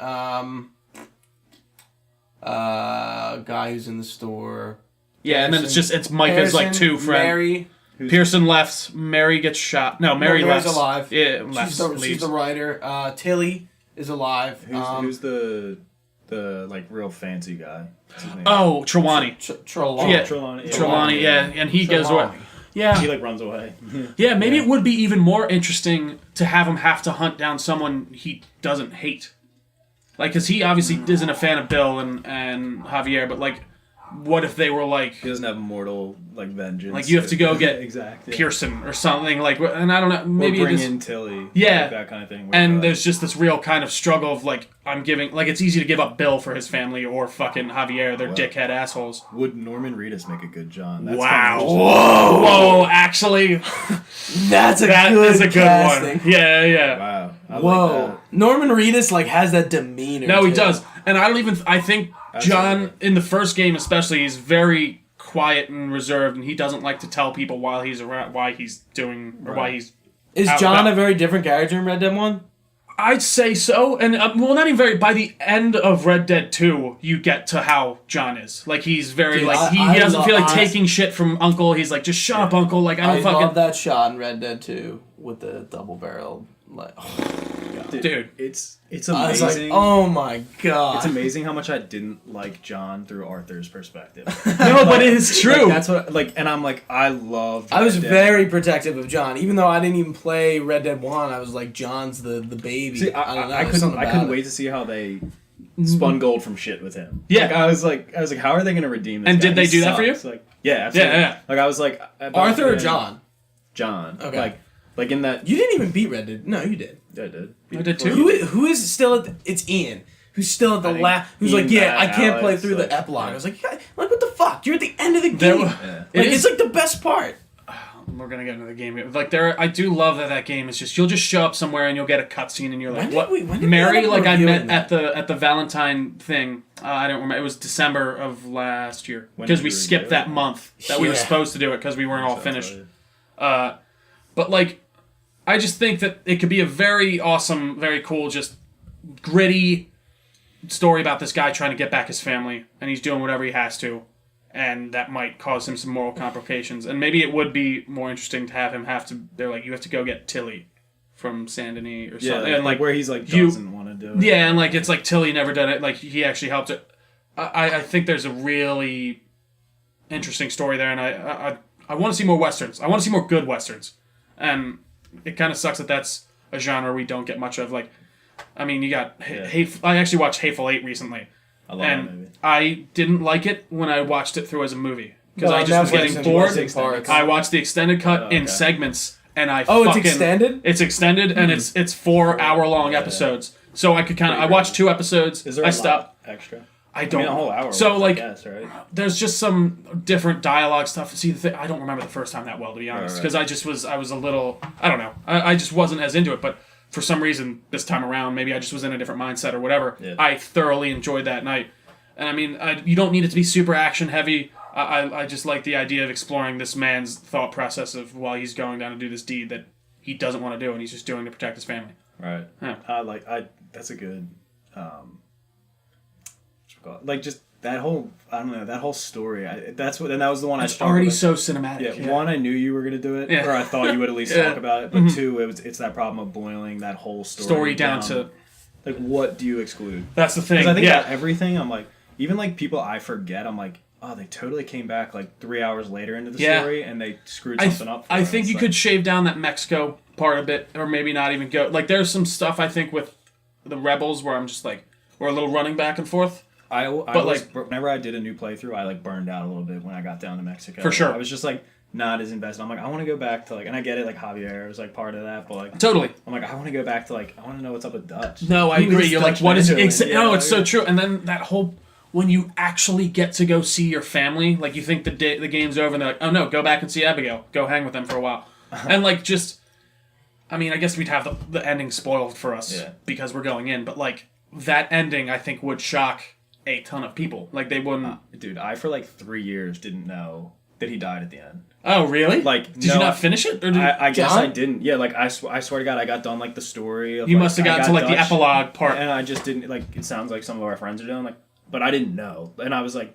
guy who's in the store. Yeah, and then it's Micah's like Harrison, two friends. Mary. Pearson left. Mary gets shot. No, Mary Mary's left. alive. Yeah, left. She's the leaves. writer. Tilly is alive. Who's the like real fancy guy? What's his name? Oh, Trelawney. Trelawney. Yeah. Trelawney. Trelawney, yeah, and he goes away. Trelawney. Yeah, He like runs away. yeah. Maybe it would be even more interesting to have him have to hunt down someone he doesn't hate. Like, because he obviously isn't a fan of Bill and Javier, but like, what if they were like, He doesn't have mortal like vengeance. like you have to go get exactly Pearson or something, like, and I don't know, maybe maybe bring it is, in Tilly. Yeah. Like that kind of thing. and there's just this real kind of struggle of like, I'm giving, like, it's easy to give up Bill for his family or fucking Javier, they're dickhead assholes. Would Norman Reedus make a good John? That's Wow. kind of Whoa, actually, That is a good casting. one. Yeah. wow. I Whoa. Like Norman Reedus like has that demeanor. No, he too. does. And I think John, Absolutely. in the first game especially, he's very quiet and reserved, and he doesn't like to tell people while he's around, why he's doing, or why he's... Is out John about- a very different character in Red Dead 1? I'd say so, and, well, not even very... By the end of Red Dead 2, you get to how John is. Like, he's very, Dude, like, he I doesn't lo- feel like I- taking shit from Uncle. He's like, just shut up, Uncle. Like, I I don't fucking... love that shot in Red Dead 2 with the double barrel. Like, Dude. it's I was amazing. like, oh my god. It's amazing how much I didn't like John through Arthur's perspective. No, but it is true. Like, that's what and I'm like, I loved. I was Red Dead. very protective of John, even though I didn't even play Red Dead 1. I was like, John's the baby. See, I don't know. I there's something couldn't about wait it. to see how they spun gold from shit with him. Yeah. like, I was like, how are they going to redeem this? And guy? did they He do that for you? sucks. Like, yeah, absolutely. Yeah. Like I was like, about Arthur the or end- John? John. Okay. Like in that. You didn't even beat Red Dead. No, you did. I did. I did too. Who is still at it's Ian. Who's still at the I think last? Who's Ian, like, yeah, I Matt, can't play Alex, through like, the epilogue. yeah. I was like, like what the fuck? You're at the end of the There game. wa- Yeah. Like, It it's is- like the best part. We're gonna get into the game. Like I do love that game is just you'll just show up somewhere and you'll get a cutscene and you're like, When what? did we Mary, end up like I reviewing met at the Valentine thing. I don't remember. It was December of last year When because did we you skipped review that it? month that we were Yeah. supposed to do it because we weren't all Sounds finished. right. But like, I just think that it could be a very awesome, very cool, just gritty story about this guy trying to get back his family, and he's doing whatever he has to, and that might cause him some moral complications. And maybe it would be more interesting to have him they're like, you have to go get Tilly from Saint Denis or Yeah, something. And like where he's like you- doesn't want to do it. yeah, and like it's like Tilly never done it. Like he actually helped it. I think there's a really interesting story there, and I want to see more westerns. I want to see more good westerns, and it kind of sucks that that's a genre we don't get much of. Like, I mean, you got I actually watched Hateful Eight recently, I love that and movie. I didn't like it when I watched it through as a movie because Well, I just was Netflix getting and bored. watching parts. I watched the extended cut in okay. segments, and I Oh, it's fucking, extended? It's extended, and it's 4 hour long episodes. So I could kind of I watched 2 episodes. Is there I a stopped. lot extra? I don't. I mean, a whole hour. So worth, like, I guess, right? there's just some different dialogue stuff. See, I don't remember the first time that well, to be honest, Right. because I was a little, I don't know, I just wasn't as into it. But for some reason, this time around, maybe I just was in a different mindset or whatever. Yeah. I thoroughly enjoyed that night, and I mean, you don't need it to be super action heavy. I just like the idea of exploring this man's thought process of while he's going down to do this deed that he doesn't want to do, and he's just doing to protect his family. Right. Yeah. That's a good. Like just that whole that whole story. That was the one I It's struggled already with. so cinematic. Yeah, one, I knew you were gonna do it, Yeah. or I thought you would at least Yeah. talk about it. But two, it's that problem of boiling that whole story down to. like what do you exclude? That's the thing. Because I think yeah. about everything. I'm like, even like people I forget. I'm like, oh, they totally came back like 3 hours later into the Yeah. story and they screwed I something up. For I it. think It's you like, could shave down that Mexico part a bit, or maybe not even go. Like, there's some stuff I think with the Rebels where I'm just like, we're a little running back and forth. I But, was, like- whenever I did a new playthrough, I like burned out a little bit when I got down to Mexico. For sure. I was just like not as invested. I'm like, I want to go back to like, and I get it, like Javier was like part of that, but like, Totally. I'm like, I want to go back to like, I want to know what's up with Dutch. No, I Who agree. is You're like, Dutch what is it? Mandolin? No, Yeah, it's so true. And then that whole when you actually get to go see your family, like you think the game's over, and they're like, oh no, go back and see Abigail, go hang with them for a while, and like just, I mean, I guess we'd have the ending spoiled for us because we're going in, but like that ending, I think would shock a ton of people. Like they wouldn't. Dude, I for like 3 years didn't know that he died at the end. Oh really? Like, did you no, not finish it? Or did I guess John? I didn't. Yeah, like I swear to God, I got done like the story. Of, you like, must have I gotten got to like the Dutch, epilogue part. and I just didn't like. It sounds like some of our friends are doing like, but I didn't know, and I was like,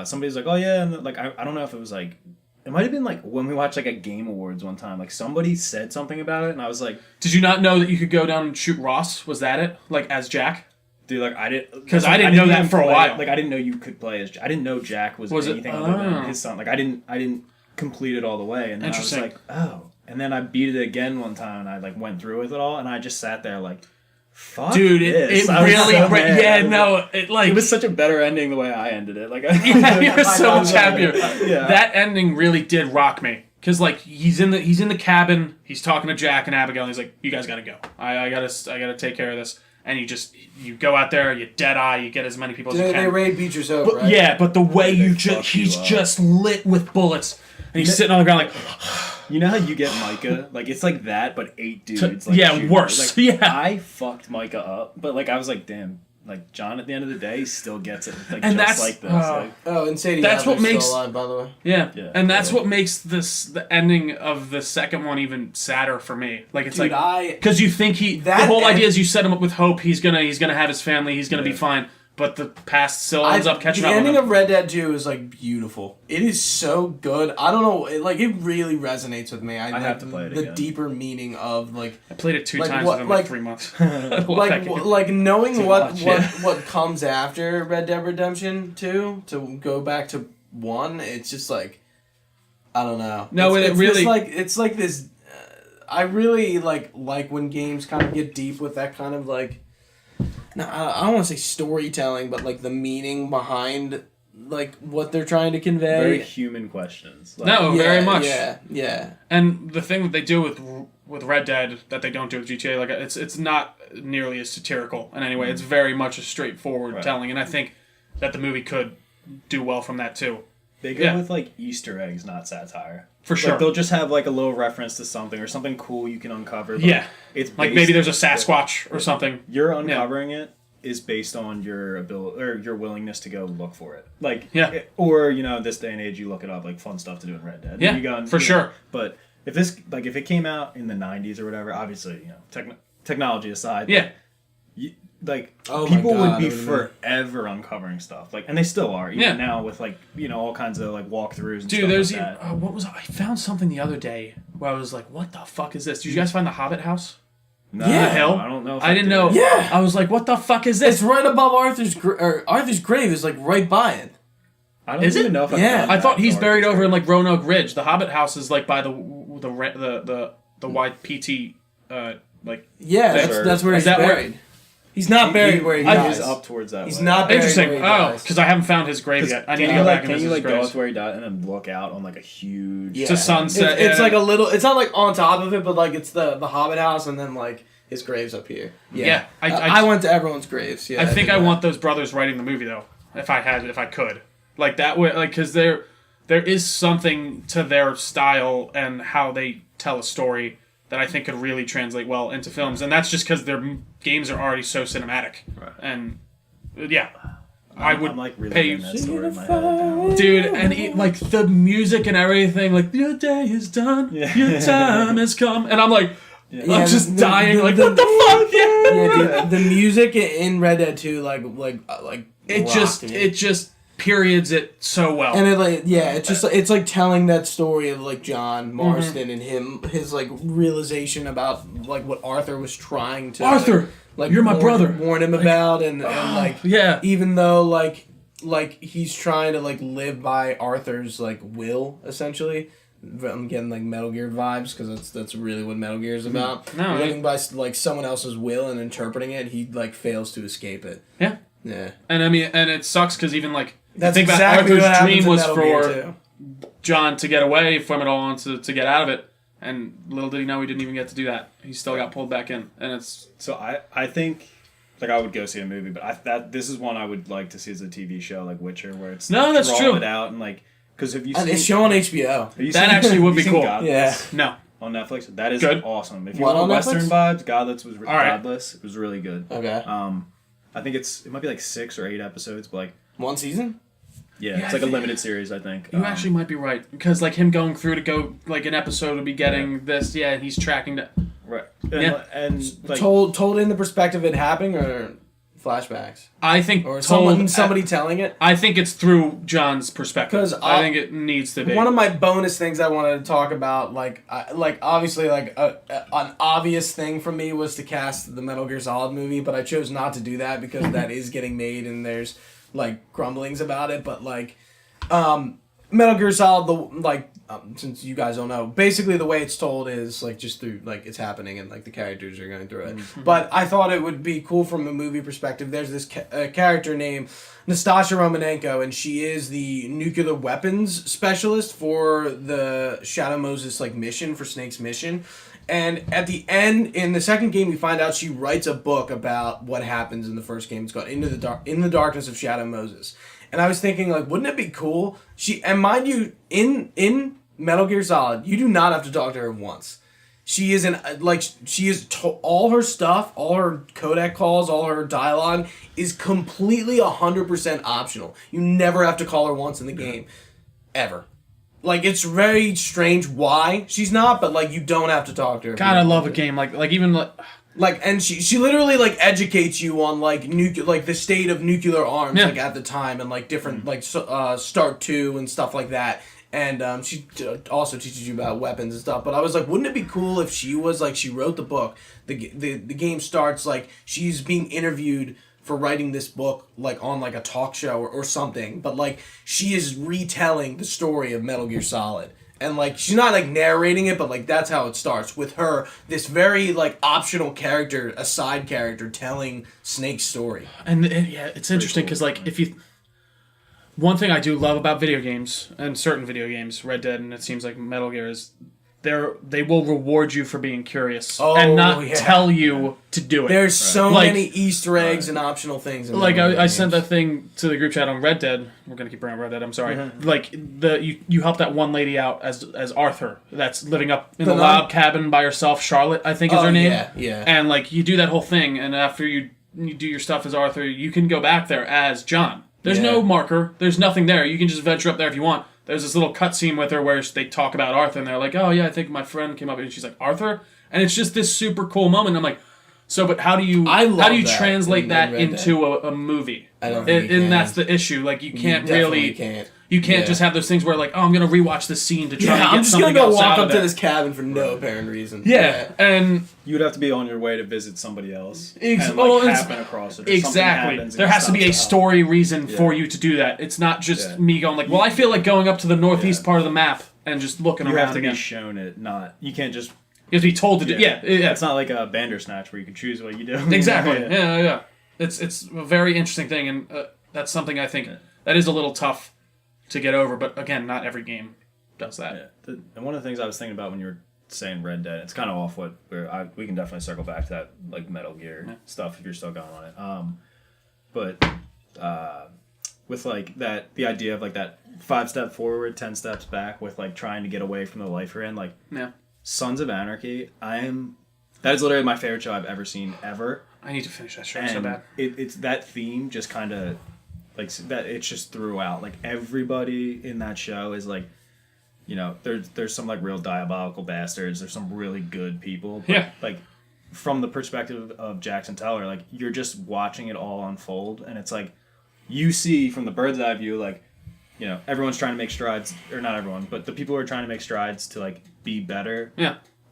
somebody's like, oh yeah, and like I don't know if it was like. It might have been like when we watched like a Game Awards one time. Like somebody said something about it, and I was like, Did you not know that you could go down and shoot Ross? Was that it? Like as Jack? dude, like I didn't 'Cause I didn't know that even for a play- while. Like I didn't know you could play as. I didn't know Jack was Was it- anything other oh. than his son. Like I didn't complete it all the way, and then I was Interesting. like, oh. And then I beat it again one time, and I like went through with it all, and I just sat there like, Fuck Dude, this. it I was really, so mad. yeah, no, it like It was such a better ending the way I ended it. Like, yeah, he was so much happier. Yeah. That ending really did rock me. Cause like he's in the cabin, he's talking to Jack and Abigail, and he's like, "You guys gotta go. I gotta take care of this." And you go out there, you dead eye, you get as many people as you can. They raid Beecher's Hope, But, right? yeah, but the way They he's fuck you up. just lit with bullets, and he's sitting on the ground like, You know how you get Micah? Like, it's like that, but 8 dudes. Like, yeah, shooting. worse. Like, Yeah. I fucked Micah up, but like I was like, damn. Like John, at the end of the day, he still gets it. Like, And just that's- like this. Like, Oh, and Sadie That's what Adler's makes- still alive, by the way. yeah. Yeah. And that's what makes the ending of the second one even sadder for me. Like it's Dude, like because you think the That whole end- idea is you set him up with hope. He's gonna have his family. He's gonna be Yeah. fine. But the past still ends up catching the up with ending him. of Red Dead 2 is like beautiful. It is so good. I don't know, it really resonates with me. I have to play it the again. deeper meaning of like I played it 2 like times what- within like- 3 months. I love that game. like knowing Too what much, what yeah. what comes after Red Dead Redemption 2 to go back to 1. It's just like I don't know. No, it's, it it's really- this, it's like this. I really like when games kind of get deep with that kind of like. No, I don't want to say storytelling, but like the meaning behind like what they're trying to convey. very human questions. Like, No, very much. Yeah. And the thing that they do with Red Dead that they don't do with GTA, like it's not nearly as satirical in any way. It's very much a straightforward Right. telling, and I think that the movie could do well from that too. They go Yeah. with like Easter eggs, not satire. For sure. Like, they'll just have like a little reference to something or something cool you can uncover. But Yeah. it's Like based- maybe there's a Sasquatch or something. You're uncovering it is based on your ability or your willingness to go look for it. Like Yeah. or this day and age you look it up, like fun stuff to do in Red Dead. Yeah, You go and, for you know, sure. But if it came out in the 90s or whatever, obviously technology aside, Yeah. like Oh my people God, would be it would've been- forever uncovering stuff, like, and they still are even Yeah. now with like all kinds of like walkthroughs and Dude, stuff there's like that. what was I found something the other day where I was like, "What the fuck is this?" Did you guys find the Hobbit house? No, Yeah. The hill? I don't know. If I didn't did. know. Yeah. I was like, "What the fuck is It's this?" right above Arthur's grave is like right by it. I don't Is even it? know if I've Yeah. done I that thought he's far. buried over in like Roanoke Ridge. The Hobbit house is like by the YPT like. Yeah, Sure. that's where Is he's that where- buried. He's not buried where he I- dies. He's up towards that. He's way. not buried Interesting. where he Oh, dies. because I haven't found his grave yet. I need to Can go you back like, and can visit you his like go grave. up to where he died and then look out on like a huge? Yeah. To sunset, It's yeah. like a little. It's not like on top of it, but like it's the Hobbit house, and then like his grave's up here. Yeah, I went to everyone's graves. Yeah, I think did I that. want those brothers writing the movie though. If I could, like that way, like because there is something to their style and how they tell a story that I think could really translate well into films, and that's just because their games are already so cinematic. Right. And yeah, I would I'm like pay reliving that story in my head now. dude, and like the music and everything, like your day is done, Yeah. your time has come, and I'm like, Yeah, I'm just the- dying, the- like the- what the fuck, yeah. Yeah, dude, the music in Red Dead 2, like It rocked me. just periods it so well. And it it's just it's like telling that story of like John Marston and his like realization about like what Arthur was trying to Arthur, like you're my brother. warn him about and like yeah. even though like he's trying to like live by Arthur's like will essentially. I'm getting like Metal Gear vibes because that's really what Metal Gear is about. No, living by like someone else's will and interpreting it, he like fails to escape it. Yeah. Yeah, And I mean, and it sucks because even like that's think exactly what about Arthur's happens dream in was Metal Gear for too. John to get away from it all and to get out of it, and little did he know he didn't even get to do that. He still got pulled back in, and it's So I think like I would go see a movie, but this is one I would like to see as a TV show, like Witcher, where it's No, that's draw true. it out and like because have you And seen it's shown on HBO. have you That seen- actually would have be you seen cool. Godless Yeah. no. on Netflix. That is Good. awesome. If you What, want on Western Netflix? vibes, Godless was All right. Godless. It was really good. Okay. I think it might be like 6 or 8 episodes, but like One season? yeah, Yeah, it's like I a think- limited series. I think You actually might be right because like him going through to go like an episode would be getting this. Yeah, he's tracking that. right. Yeah. And like Told in the perspective of it happening or flashbacks? I think Or told, somebody telling it? I think it's through John's perspective. 'Cause I think it needs to be. One of my bonus things I wanted to talk about, like obviously, like an obvious thing for me was to cast the Metal Gear Solid movie, but I chose not to do that because that is getting made and there's like grumblings about it. But like, Metal Gear Solid, since you guys don't know, basically the way it's told is like just through like it's happening and like the characters are going through it. Mm-hmm. But I thought it would be cool from a movie perspective. There's this character named Nastasha Romanenko, and she is the nuclear weapons specialist for the Shadow Moses like mission for Snake's mission. And at the end, in the second game, we find out she writes a book about what happens in the first game. It's called In the Darkness of Shadow Moses. And I was thinking, like, wouldn't it be cool? And mind you, in Metal Gear Solid, you do not have to talk to her once. She is all her stuff, all her codec calls, all her dialogue is completely 100% optional. You never have to call her once in the game, ever. Like, it's very strange why she's not, but like you don't have to talk to her. God, I love a game like even like. Like, and she literally like educates you on like the state of nuclear arms like at the time, and like different like Start 2 and stuff like that. And she also teaches you about weapons and stuff. But I was like, wouldn't it be cool if she was like, she wrote the book. The game starts like she's being interviewed for writing this book like on like a talk show or something. But like she is retelling the story of Metal Gear Solid. And, like, she's not, like, narrating it, but, like, that's how it starts. With her, this very, like, optional character, a side character, telling Snake's story. And yeah, it's interesting because, like, if you... One thing I do love about video games, and certain video games, Red Dead, and it seems like Metal Gear, is they will reward you for being curious and not tell you to do it. There's so many Easter eggs and optional things. In like I sent that thing to the group chat on Red Dead. We're gonna keep around Red Dead. I'm sorry. Mm-hmm. Like you help that one lady out as Arthur that's living up in the log cabin by herself. Charlotte, I think is her name. Yeah. And like you do that whole thing, and after you do your stuff as Arthur, you can go back there as John. There's no marker. There's nothing there. You can just venture up there if you want. There's this little cutscene with her where they talk about Arthur, and they're like, "Oh yeah, I think my friend came up," and she's like, "Arthur," and it's just this super cool moment. I'm like, so, but how do you translate that into a movie? I don't think you can. And that's the issue. Like you can't can't. You can't just have those things where like, oh, I'm gonna rewatch this scene to try and get I'm just something gonna go else walk out up of to it. this cabin for no apparent reason. Yeah, and You would have to be on your way to visit somebody else. Happen across it. Or exactly. There has to be a story reason for you to do that. It's not just me going like, well, I feel like going up to the northeast part of the map and just looking You around have to again. be shown it, not... You can't just... You have to be told to do. Yeah. It's not like a Bandersnatch where you can choose what you do. Exactly. Yeah. It's a very interesting thing, and that's something I think that is a little tough to get over. But again, not every game does that. Yeah. And one of the things I was thinking about when you were saying Red Dead, it's kind of off what we can definitely circle back to that like Metal Gear stuff if you're still going on it. But with like that, the idea of like that 5 step forward, 10 steps back, with like trying to get away from the life you're in, like Sons of Anarchy. That is literally my favorite show I've ever seen ever. I need to finish that show And so bad. It's that theme just kind of like that. It's just throughout. Like everybody in that show is like, you know, there's some like real diabolical bastards. There's some really good people. But, like from the perspective of Jackson Teller, like you're just watching it all unfold, and it's like you see from the bird's eye view, like, you know, everyone's trying to make strides, or not everyone, but the people who are trying to make strides to like be better.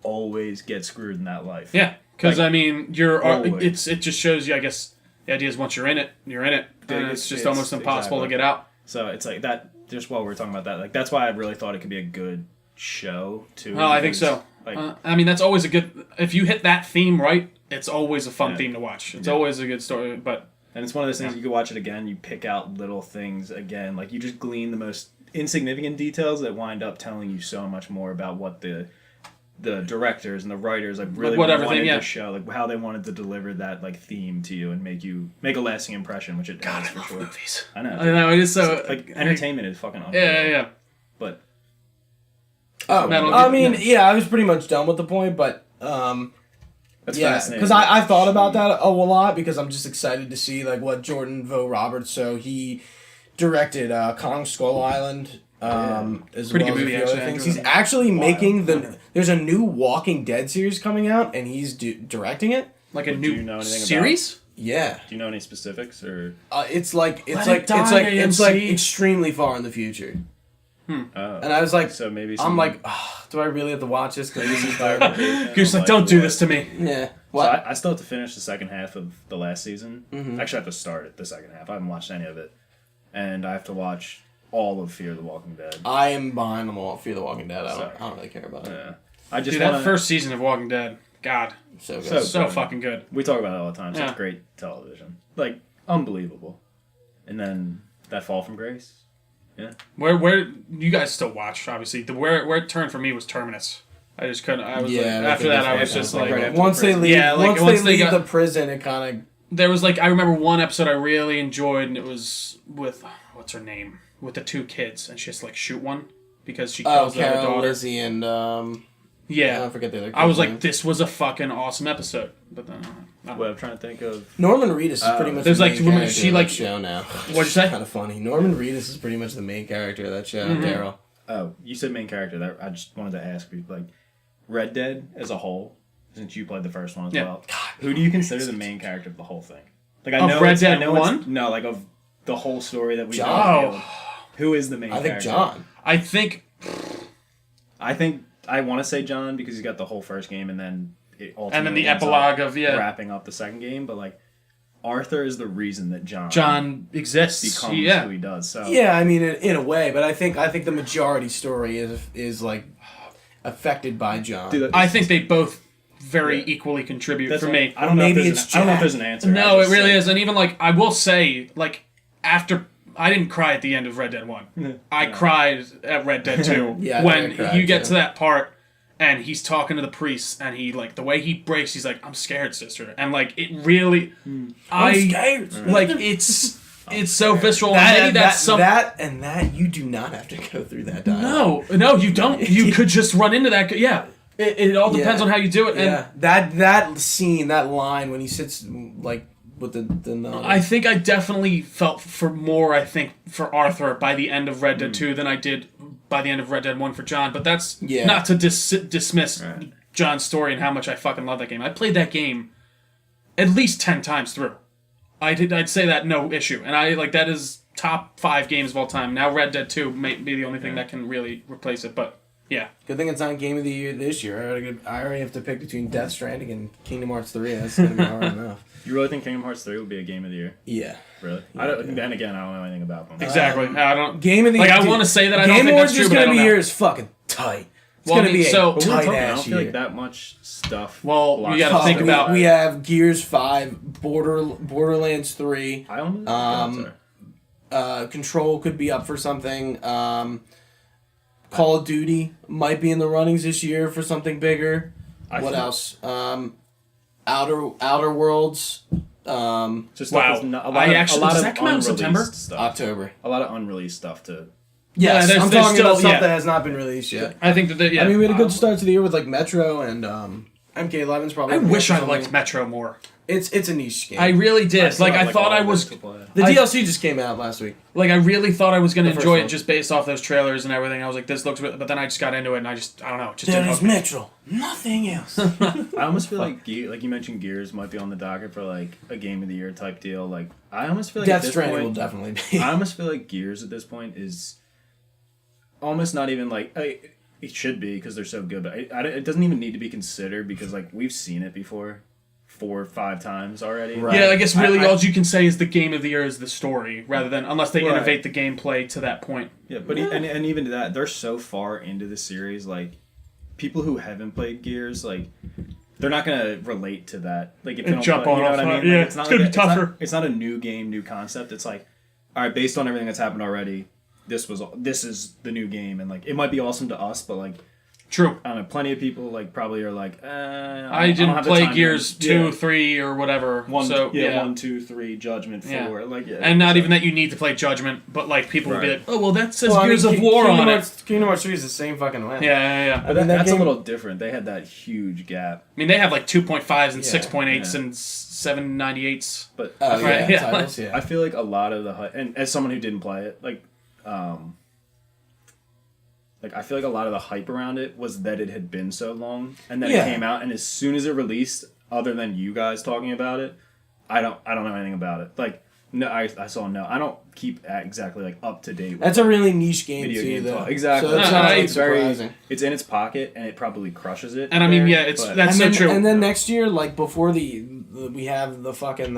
Always get screwed in that life. Yeah, because like, I mean, it just shows you. I guess the idea is once you're in it, you're in it, and it's just almost impossible to get out. So it's like that. Just while we're talking about that, like that's why I really thought it could be a good show too. Oh, I think so. Like, I mean, that's always a good. If you hit that theme right, it's always a fun theme to watch. It's always a good story, but. And it's one of those things you can watch it again. You pick out little things again, like you just glean the most insignificant details that wind up telling you so much more about what the directors and the writers like really wanted to show, like how they wanted to deliver that like theme to you and make a lasting impression, which it does for sure. Movies. I know. It is so like entertainment is fucking awesome. Yeah. But I mean, I was pretty much done with the point, but that's fascinating. Because I thought about that a lot because I'm just excited to see like what Jordan Vogt Roberts. So he directed Kong Skull Island. As pretty well good movie, as a few other actually. things. He's actually making there's a new Walking Dead series coming out, and he's directing it. Like a Do new you know anything series? Yeah. Do you know any specifics or? It's like AMC. extremely far in the future. And I was like, So maybe I'm like, do I really have to watch this? Goose like, don't do this to me. Yeah. What? So I still have to finish the second half of the last season. Actually, I have to start it the second half. I haven't watched any of it, and I have to watch all of Fear the Walking Dead. I am behind them all. Fear the Walking Dead. I So- don't really care about it. Yeah. I just Dude, wanna, that first season of Walking Dead, God, So good. so good. fucking good. We talk about it all the time. Such Yeah. great television. Like, unbelievable. And then that Fall from Grace. Yeah. Where you guys still watch? Obviously, where it turned for me was Terminus. I just couldn't. I was like, after that, I was just like, right after once the they prison. leave, Yeah, like, once they leave got- the prison, it kind of. there was like I remember one episode I really enjoyed, and it was with what's her name with the two kids, and she has to like shoot one because she kills their Carol, daughter. Lizzie, and I Yeah, forget the other. I was kid's like, name. this was a fucking awesome episode, but then What I'm trying to think of. Norman Reedus is pretty much there's, the like, main women- character she, of like- that show now. What'd you say? Kind of funny. Norman Reedus is pretty much the main character of that show. Mm-hmm. Daryl. Oh, you said main character. That I just wanted to ask you, like, Red Dead as a whole, since you played the first one as Yeah. well. Who do you consider the main character of the whole thing? Like, I Of know Red it's- I Dead know it's- 1? No, like of the whole story that we John. know. Who is the main I think character? John. I think I want to say John because he's got the whole first game and then it ultimately and then the ends up epilogue of wrapping up the second game. But like Arthur is the reason that John exists. becomes Yeah, who he does. So Yeah, I mean, in a way, but I think the majority story is like affected by John. Dude, I think they both very Yeah. equally contribute that's for what- me. I don't know. Maybe If there's it's an, I don't know if Jack. there's an answer. No, I it just really say- is, and even like I will say, like after I didn't cry at the end of Red Dead 1. I cried at Red Dead 2 Yeah, when I cried, you get too. to that part and he's talking to the priest and he like the way he breaks, he's like, "I'm scared, sister," and like it really, I'm scared. like it's so visceral. and maybe that's some. that you do not have to go through that dialogue. No, you don't. You could just run into that. Yeah, it all depends Yeah. on how you do it. And Yeah, that scene, that line when he sits like with the nun. I think I definitely felt for more, I think, for Arthur by the end of Red Dead 2 than I did by the end of Red Dead 1 for John. But that's Yeah. not to dismiss John's story and how much I fucking love that game. I played that game at least 10 times through. I'd say that no issue. And I like that is top 5 games of all time. Now Red Dead 2 may be the only thing that can really replace it. But yeah. Good thing it's not Game of the Year this year. I already have to pick between Death Stranding and Kingdom Hearts 3. That's gonna be hard enough. You really think Kingdom Hearts 3 would be a game of the year? Yeah. Really? I don't. Then again, I don't know anything about them. Exactly. I don't. Game of the Like, Year. I wanna say that I don't Game think Awards that's true, is but I gonna don't be know. here is fucking tight. It's Well, I gonna mean, be so- a But we're talking, tight I ass don't feel year. like that much stuff. Well, we blocks gotta out. think about- We have Gears 5, Borderlands 3. I don't know. Control could be up for something. Call of Duty might be in the runnings this year for something bigger. What think- else? Outer Worlds. Just Wow. stuff that's I a actually- lot does of that come out in unreleased September? Stuff. October. A lot of unreleased stuff to. Yes, there's- I'm there's talking still- about stuff yeah. that has not been released yet. I think that, yeah. I mean, we had a good start to the year with like Metro and MK11's probably. I gonna be wish up I for liked something. Metro more. It's a niche game. I really did. still Like have, I thought all I of it was. to play. the I- DLC just came out last week. Like I really thought I was gonna The first enjoy one. it just based off those trailers and everything. I was like, this looks, but then I just got into it and I don't know, it just There didn't is hook me. Metro. Nothing else. I almost feel like like you mentioned, Gears might be on the docket for like a game of the year type deal. Like I almost feel like at Death this Stranding will point, definitely be. I almost feel like Gears at this point is almost not even like it should be because they're so good, but it doesn't even need to be considered because like we've seen it before 4 or 5 times already. Right. Yeah, I guess really I- all you can say is the game of the year is the story, rather than unless they Right. innovate the gameplay to that point. Yeah, but and even to that, they're so far into the series. Like people who haven't played Gears, like they're not gonna relate to that. Like if they don't jump play, on you know off what I on mean? it. Like, Yeah, not it's gonna be it's not- tougher. It's not a new game, new concept. It's like, all right, based on everything that's happened already, this is the new game, and like it might be awesome to us, but like True. I don't know, plenty of people like probably are like, I don't didn't have the play time Gears to- 2, yeah. 3, or whatever. 1, so yeah. 1, 2, 3, Judgment 4, Yeah. like yeah, And not even that you need to play Judgment, but like people would be Right. like, oh well, that says Well, I mean, Gears of War Kingdom on it. Hearts, Kingdom Hearts 3 is the same fucking way. Yeah. But mean, that that's game- a little different. They had that huge gap, I mean, they have like 2.5s and Yeah, 6.8s yeah. and 798s. but Oh, That's right, yeah. yeah. Titles, yeah. I feel like a lot of the hype, and as someone who didn't play it, like I feel like a lot of the hype around it was that it had been so long, and then Yeah. it came out, and as soon as it released, other than you guys talking about it, I don't know anything about it. Like no, I saw no. I don't keep exactly like up to date. With That's a really niche game video too, game though. talk. Exactly. So it's No, not no, like it's very. surprising. It's in its pocket, and it probably crushes it. And I mean, there, yeah, it's but- that's and so then, true. And then next year, like before the we have the fucking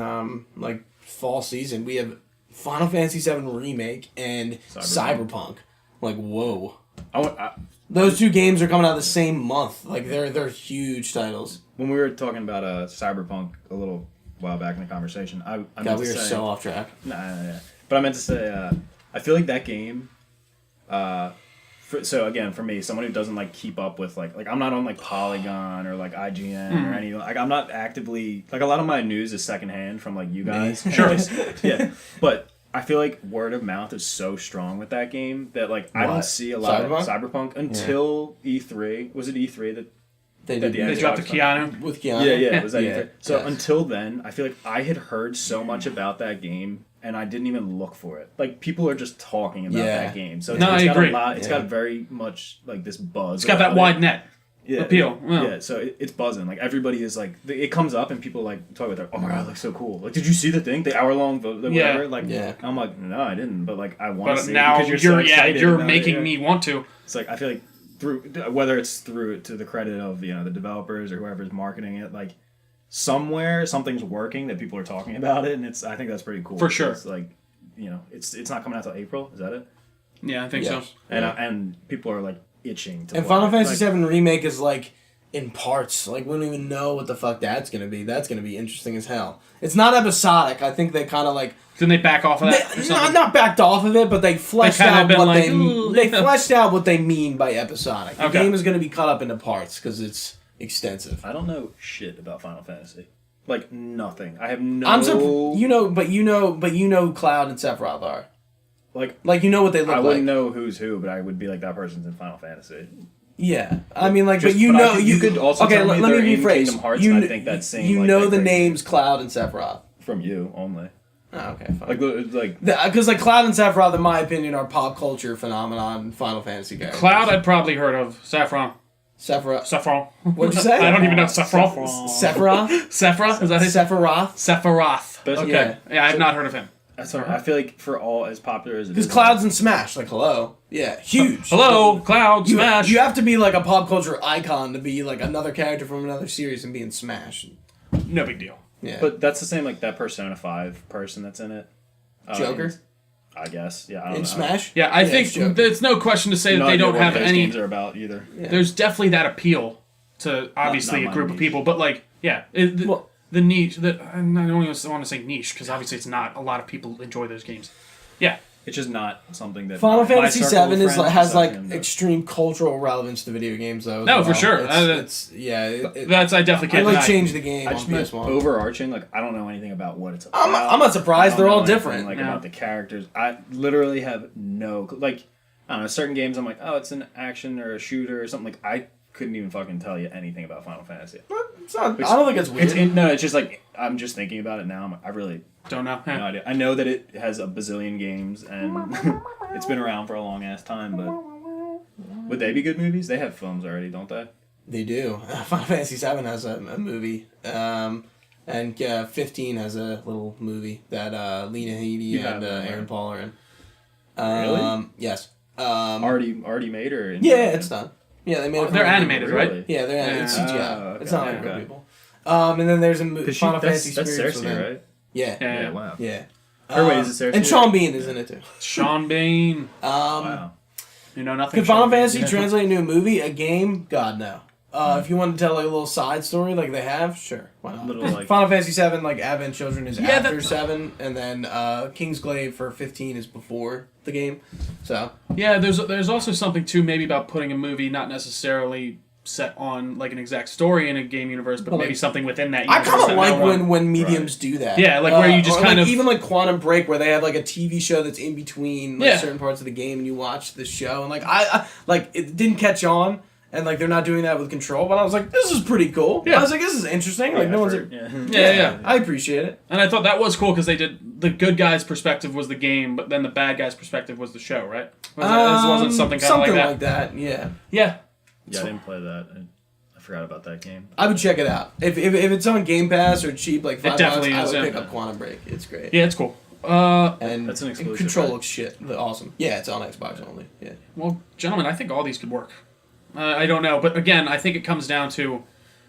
like fall season, we have Final Fantasy VII Remake and Cyberpunk. Like, whoa. Those two games are coming out the same month. Like, they're huge titles. When we were talking about Cyberpunk a little while back in the conversation, I God, meant we to were say, so off track. Nah. But I meant to say, I feel like that game. So again, for me, someone who doesn't like keep up with like I'm not on like Polygon or like IGN or any like I'm not actively like a lot of my news is secondhand from like you guys. Sure. Yeah, but I feel like word of mouth is so strong with that game that like I don't see a lot of Cyberpunk until E3. Was it E3 that they dropped the Keanu with Keanu? Yeah. It was that E3. So yes. until then, I feel like I had heard so much about that game. And I didn't even look for it. Like, people are just talking about that game. So it's I got agree. a lot. It's got very much, like, this buzz. It's got that wide net appeal. Yeah, so it's buzzing. Like, everybody is, like... It comes up and people, like, talk about it. Oh, my God, it looks so cool. Like, did you see the thing? The hour-long... The whatever? Like, I'm like, no, I didn't. But, like, I want to see now it because you're so excited you're about making it. me want to. It's like, I feel like, whether it's through to the credit of, the developers or whoever's marketing it, like, somewhere something's working that people are talking about it. And I think that's pretty cool. For sure. It's like... it's not coming out till April. Is that it? Yeah, I think so. And people are like itching to. And Final Fantasy VII Remake is like in parts. Like, we don't even know what the fuck that's gonna be. That's gonna be interesting as hell. It's not episodic. I think they kind of like. Didn't they back off of that? Not backed off of it, but they fleshed out what like, they fleshed out what they mean by episodic. The Okay. game is gonna be cut up into parts because it's extensive. I don't know shit about Final Fantasy. Like nothing. I have no. But you know, Cloud and Sephiroth are. Like you know what they look like. I wouldn't know who's who, but I would be like that person's in Final Fantasy. Yeah, I mean, like, Just- but you but know, you could also okay. tell me Let they're me in rephrase. Kingdom Hearts, You, and I think that's saying you like know that the crazy. names Cloud and Sephiroth. From you only. Oh, okay, fine. Like Because like Cloud and Sephiroth, in my opinion, are pop culture phenomenon in Final Fantasy characters. Cloud, I'd probably heard of. Saffron. What'd you say? I don't even know. Saffron. Sephiroth? Sephiroth? Is that it? Sephiroth? Sephiroth. But- Okay. Yeah, I've not heard of him. that's what I feel like for all as popular as it is. Because Cloud's in Smash, like, hello. Yeah, huge. Hello, Cloud, Smash. You have to be like a pop culture icon to be like another character from another series and be in Smash. No big deal. Yeah. But that's the same like that Persona 5 person that's in it. Joker? I guess. Yeah. I don't In know. Smash? Yeah, I it's think Joker. there's no question to say that No they idea don't what have those any. games are about either. Yeah. There's definitely that appeal to obviously not a group my of niche. people, but like, yeah, Well- the niche. I don't even want to say niche because obviously it's not. A lot of people enjoy those games. Yeah, It's just not something that Final my Fantasy circle of VII friends has besides like him does. extreme cultural relevance to video games, though. as No, for well. sure. It's I definitely I can't like deny. change the game I on just meant PS1. overarching. Like I don't know anything about what it's about. I'm not surprised. I don't They're know all anything, different. Like Yeah. about the characters, I literally have no like. I don't know. Certain games, I'm like, oh, it's an action or a shooter or something. Like I couldn't even fucking tell you anything about Final Fantasy. It's not, I don't think it's weird. No, it's just like I'm just thinking about it now. I really Don't know. no idea. I know that it has a bazillion games and it's been around for a long ass time. But would they be good movies? They have films already, don't they? They do. Final Fantasy VII has a movie. And 15 has a little movie that Lena Headey and Aaron Paul are in. Really? Yes. Already made or in Yeah, it's done. Yeah, they made it. They're from- animated, right? Really? Yeah, they're animated. It's CGI. Oh, okay. It's not like Okay. real people. And then there's a Final Fantasy that's Spirits Cersei, Within. right? Yeah. Yeah. Wow. Yeah. Or wait, is it Cersei? And Sean Bean is in it too. Sean Bean. Wow. You know nothing. Could Final Sean Bean. Fantasy translate into a movie, a game? God, no. If you want to tell like a little side story like they have, sure. Why not? Little, like- Final Fantasy VII, like Advent Children is Yeah, after that- 7, and then Kingsglaive for 15 is before the game. So Yeah, there's also something too maybe about putting a movie not necessarily set on like an exact story in a game universe, but maybe like- something within that I universe. kind of that like no one- when mediums do that. Yeah, like where you just or kind like of- even like Quantum Break, where they have like a TV show that's in between like Yeah. certain parts of the game, and you watch the show, and like I like it didn't catch on. And, like, they're not doing that with Control, but I was like, this is pretty cool. Yeah. I was like, this is interesting. Like, no one's... Yeah. I appreciate it. And I thought that was cool because they did the good guy's perspective was the game, but then the bad guy's perspective was the show, right? Wasn't something kind of like that? Yeah. Yeah. Yeah, I didn't play that. I forgot about that game. I would check it out. If it's on Game Pass or cheap, like $5, definitely I is, would yeah. pick up Quantum Break. It's great. Yeah, it's cool. And, That's an and exclusive, Control right? looks shit. Awesome. Yeah, it's on Xbox only. Yeah. Well, gentlemen, I think all these could work. I don't know, but again, I think it comes down to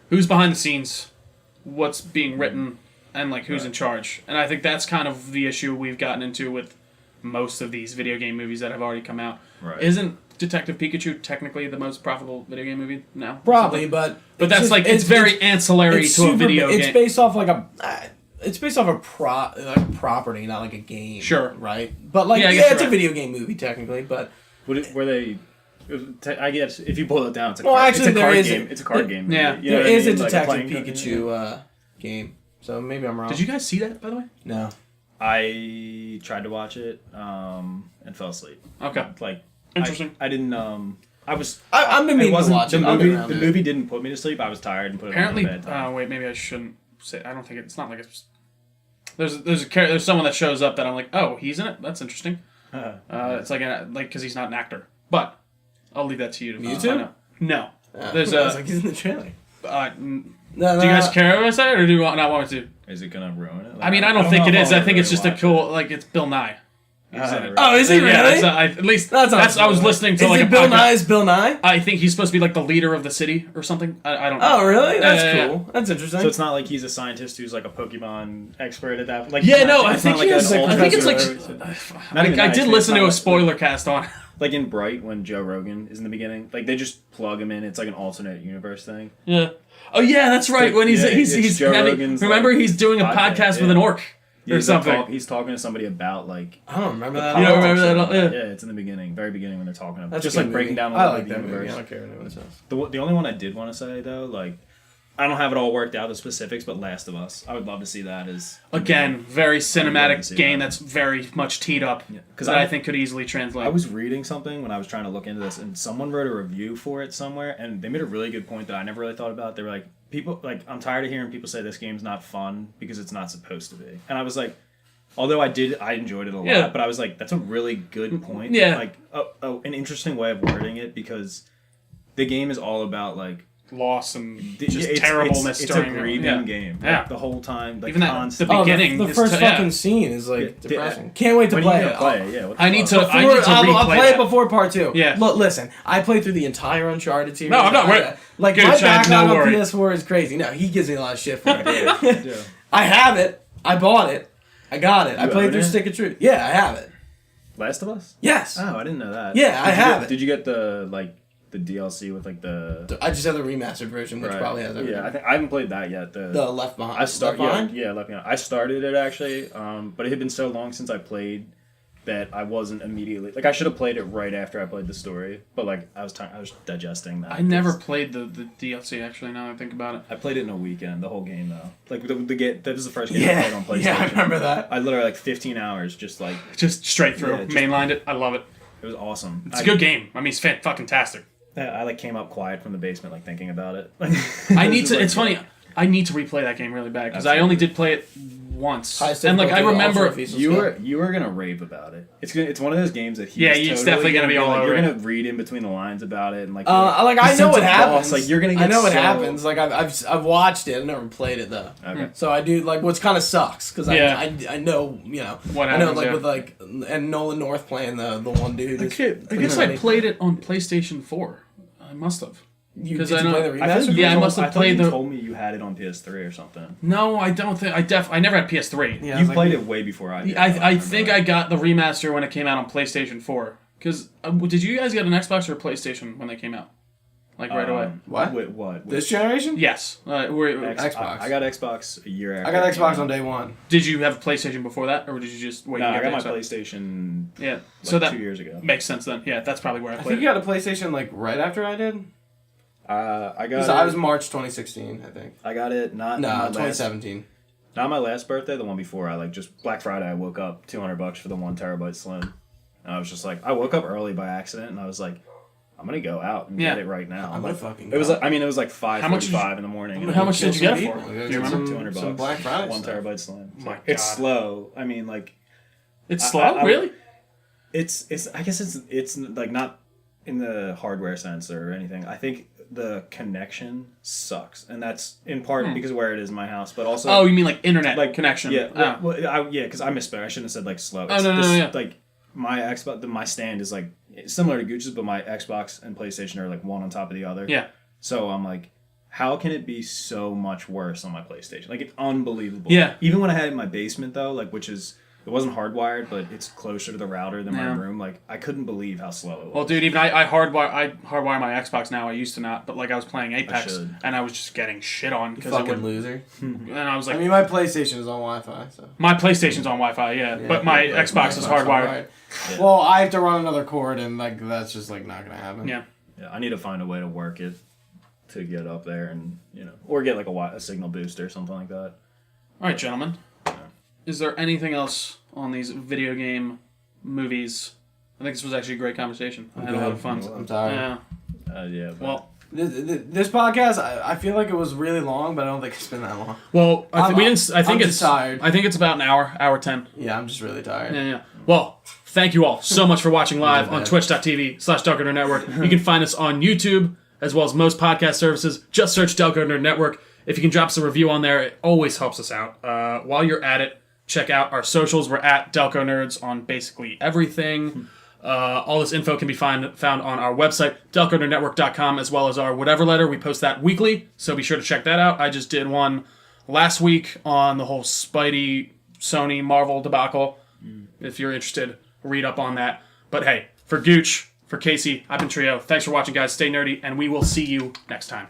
who's behind the scenes, what's being written, and like who's in charge. And I think that's kind of the issue we've gotten into with most of these video game movies that have already come out. Right. Isn't Detective Pikachu technically the most profitable video game movie now? Probably, but that's just- like it's very ancillary to a video game. It's based off like a. It's based off a property, not like a game. Sure. Right. But like, Yeah, I yeah, guess it's you're a video game movie technically, but. Were they? I guess if you boil it down, it's a Well, card, actually, it's a there card is game. It's a card game. Yeah. You know There what I is a mean? Like Detective playing card- Pikachu game, so maybe I'm wrong. Did you guys see that, by the way? No. I tried to watch it and fell asleep. Okay. Like Interesting. I didn't. I've been meaning to watch it. The I'll get movie. around The to it. movie didn't put me to sleep. I was tired and put it Apparently, on bed. wait, maybe I shouldn't say. I don't think it's not like it's. There's someone that shows up that I'm like, oh, he's in it. That's interesting. It's like because he's not an actor, but I'll leave that to you to Mewtwo? find out. No, there's I was like, he's in the trailer. do No, you guys care what I say, or do you not want me to? Is it gonna ruin it? Like, I mean, I don't think know it if is. I'll I think it's really just a watch cool. Like it's Bill Nye. He's in it, Oh, is he really? Yeah, at least that's. I was listening to Is like it a Bill podcast. Nye's Bill Nye? I think he's supposed to be like the leader of the city or something. I don't know. Oh, really? That's Yeah. cool. That's interesting. So it's not like he's a scientist who's like a Pokemon expert at that. Like Yeah, it's no, not- I it's think not he like is. an I old think it's professor. like. Not even I that, did it's listen not to a like- spoiler cast on. Like in Bright when Joe Rogan is in the beginning. Like they just plug him in. It's like an alternate universe thing. Yeah. Oh yeah, that's right. When he's Yeah, he's it's Joe having, Rogan's, remember like, he's doing a podcast with yeah. an orc or He's like something. he's talking to somebody about like. I don't remember that. You at don't all. remember that at all? Yeah. Yeah, it's in the beginning, very beginning when they're talking about That's just a like good breaking movie. down a I little like bit that the movie. I universe. don't care what anyone says. The only one I did want to say though, like I don't have it all worked out the specifics, but Last of Us, I would love to see that as Again, very love to cinematic see game that. that's very much teed up. because That I think could easily translate. I was reading something when I was trying to look into this, and someone wrote a review for it somewhere, and they made a really good point that I never really thought about. They were like, people like I'm tired of hearing people say this game's not fun because it's not supposed to be, and I was like. Although I enjoyed it a lot, Yeah. but I was like, that's a really good point. Yeah. Like, an interesting way of wording it because the game is all about like Loss and the- just it's- terribleness It's during a grieving yeah. game. Yeah. Like, the whole time. Like, Even that- constant. the Oh, beginning the is first to- yeah. fucking scene is like Yeah, depressing. Can't wait to when play you it. gonna play it, yeah. What the I need fuck? to. I need to I'll replay play it that. before part 2. Yeah. Look, listen, I played through the entire Uncharted series. No, I'm not. Like Good, my Chad, backlog no on worry. PS4 is crazy. No, he gives me a lot of shit for it. Yeah. I have it. I bought it. I got it. I You played own through it? Stick of Truth. Yeah, I have it. Last of Us? Yes. Oh, I didn't know that. Yeah, I have it. Did you get the DLC with like the? I just have the remastered version, which Right. probably has everything. Yeah, I haven't played that yet. The Left Behind. I started. Left Behind? Yeah, Left Behind. I started it actually, but it had been so long since I played that I wasn't immediately like I should have played it right after I played the story, but like I was digesting that. I never played the DLC actually. Now that I think about it. I played it in a weekend, the whole game though. Like the game, that was the first game I Yeah. played on PlayStation. Yeah, I remember that. I literally like 15 hours, just like Just straight through, Yeah, just- mainlined it. I love it. it was awesome. It's a good game. I mean, it's fucking-tastic. I like came up quiet from the basement, like thinking about it. I need to. It's funny. I need to replay that game really bad because I only did play it once, Highest and like I difficulty, remember. Ultra Feast. You were gonna rave about it. It's one of those games that Yeah, it's definitely gonna be all like, over You're it. gonna read in between the lines about it and like. Like the I know sense what of happens. loss, like you're gonna. I Get know what so- happens. Like I've watched it. I never played it though. Okay. So I do like what's kind of sucks because Yeah. I know What I know happens, like yeah. with like and Nolan North playing the one dude. is I pretty guess I funny. played it on PlayStation 4. I must have. You, 'cause did I you know- play the I thought remaster? you Yeah, I told- must have I thought played you the- told me you had it on PS3 or something. No, I don't think I never had PS3. Yeah, I You was played like, it way before I did. I think I got the remaster when it came out on PlayStation 4. Because did you guys get an Xbox or a PlayStation when they came out? Like right away? What? Wait, what? This generation? Yes. Xbox. I got Xbox a year after. I got it came Xbox out. on day one. Did you have a PlayStation before that, or did you just wait? No, and I get got my the Xbox? PlayStation. Yeah. Like So that 2 years ago. makes sense then. Yeah, that's probably where I I played think you got a PlayStation like right after I did. I got. Because I was March 2016, I think. I got it not. No, on my 2017. Not my last birthday, the one before. I like just Black Friday. I woke up $200 for the 1 terabyte slim, and I was just like, I woke up early by accident, and I was like, I'm gonna go out and Yeah. get it right now. I'm like, gonna fucking It was go. like, I mean, it was like How much did 5:45 in the morning. How much did you get it People. for? We Do gotta you get remember? $200 some Black Friday 1 stuff. terabyte slim. My It's God. slow. I mean, like It's I- slow, I- really? it's. I guess it's like not in the hardware sense or anything. I think the connection sucks, and that's in part because of where it is in my house, but also Oh, you mean like internet like connection? Yeah, Oh. because I misspoke. I shouldn't have said like slow. Oh, no, yeah. Like my Xbox, my stand is like similar to Gucci's, but my Xbox and PlayStation are like one on top of the other. Yeah. So I'm like how can it be so much worse on my PlayStation? Like, it's unbelievable. Yeah. Even when I had it in my basement, though, like, which is, it wasn't hardwired, but it's closer to the router than my room. Like, I couldn't believe how slow it was. Well, dude, even I hardwire my Xbox now. I used to not, but like I was playing Apex, and I was just getting shit on because Fucking loser. And I was like, I mean, my PlayStation is on Wi-Fi, so. my PlayStation's on Wi-Fi, but my Xbox is hardwired. Yeah. Well, I have to run another cord, and like that's just like not gonna happen. Yeah. Yeah, I need to find a way to work it to get up there, and or get like a signal booster or something like that. All right, gentlemen. Is there anything else on these video game movies? I think this was actually a great conversation. I had a lot of fun. I'm tired. Yeah. But Well, this podcast, I feel like it was really long, but I don't think it's been that long. well, I think just tired. I think it's about an hour 10. Yeah, I'm just really tired. Yeah. Well, thank you all so much for watching live on twitch.tv/Delco Nerd Network. You can find us on YouTube as well as most podcast services. Just search Delco Nerd Network. If you can drop us a review on there, it always helps us out. While you're at it, check out our socials. We're at Delco Nerds on basically everything. All this info can be found on our website, delconerdnetwork.com, as well as our Whatever Letter. We post that weekly, so be sure to check that out. I just did one last week on the whole Spidey, Sony, Marvel debacle. If you're interested, read up on that. But hey, for Gooch, for Casey, I've been Trio. Thanks for watching, guys. Stay nerdy, and we will see you next time.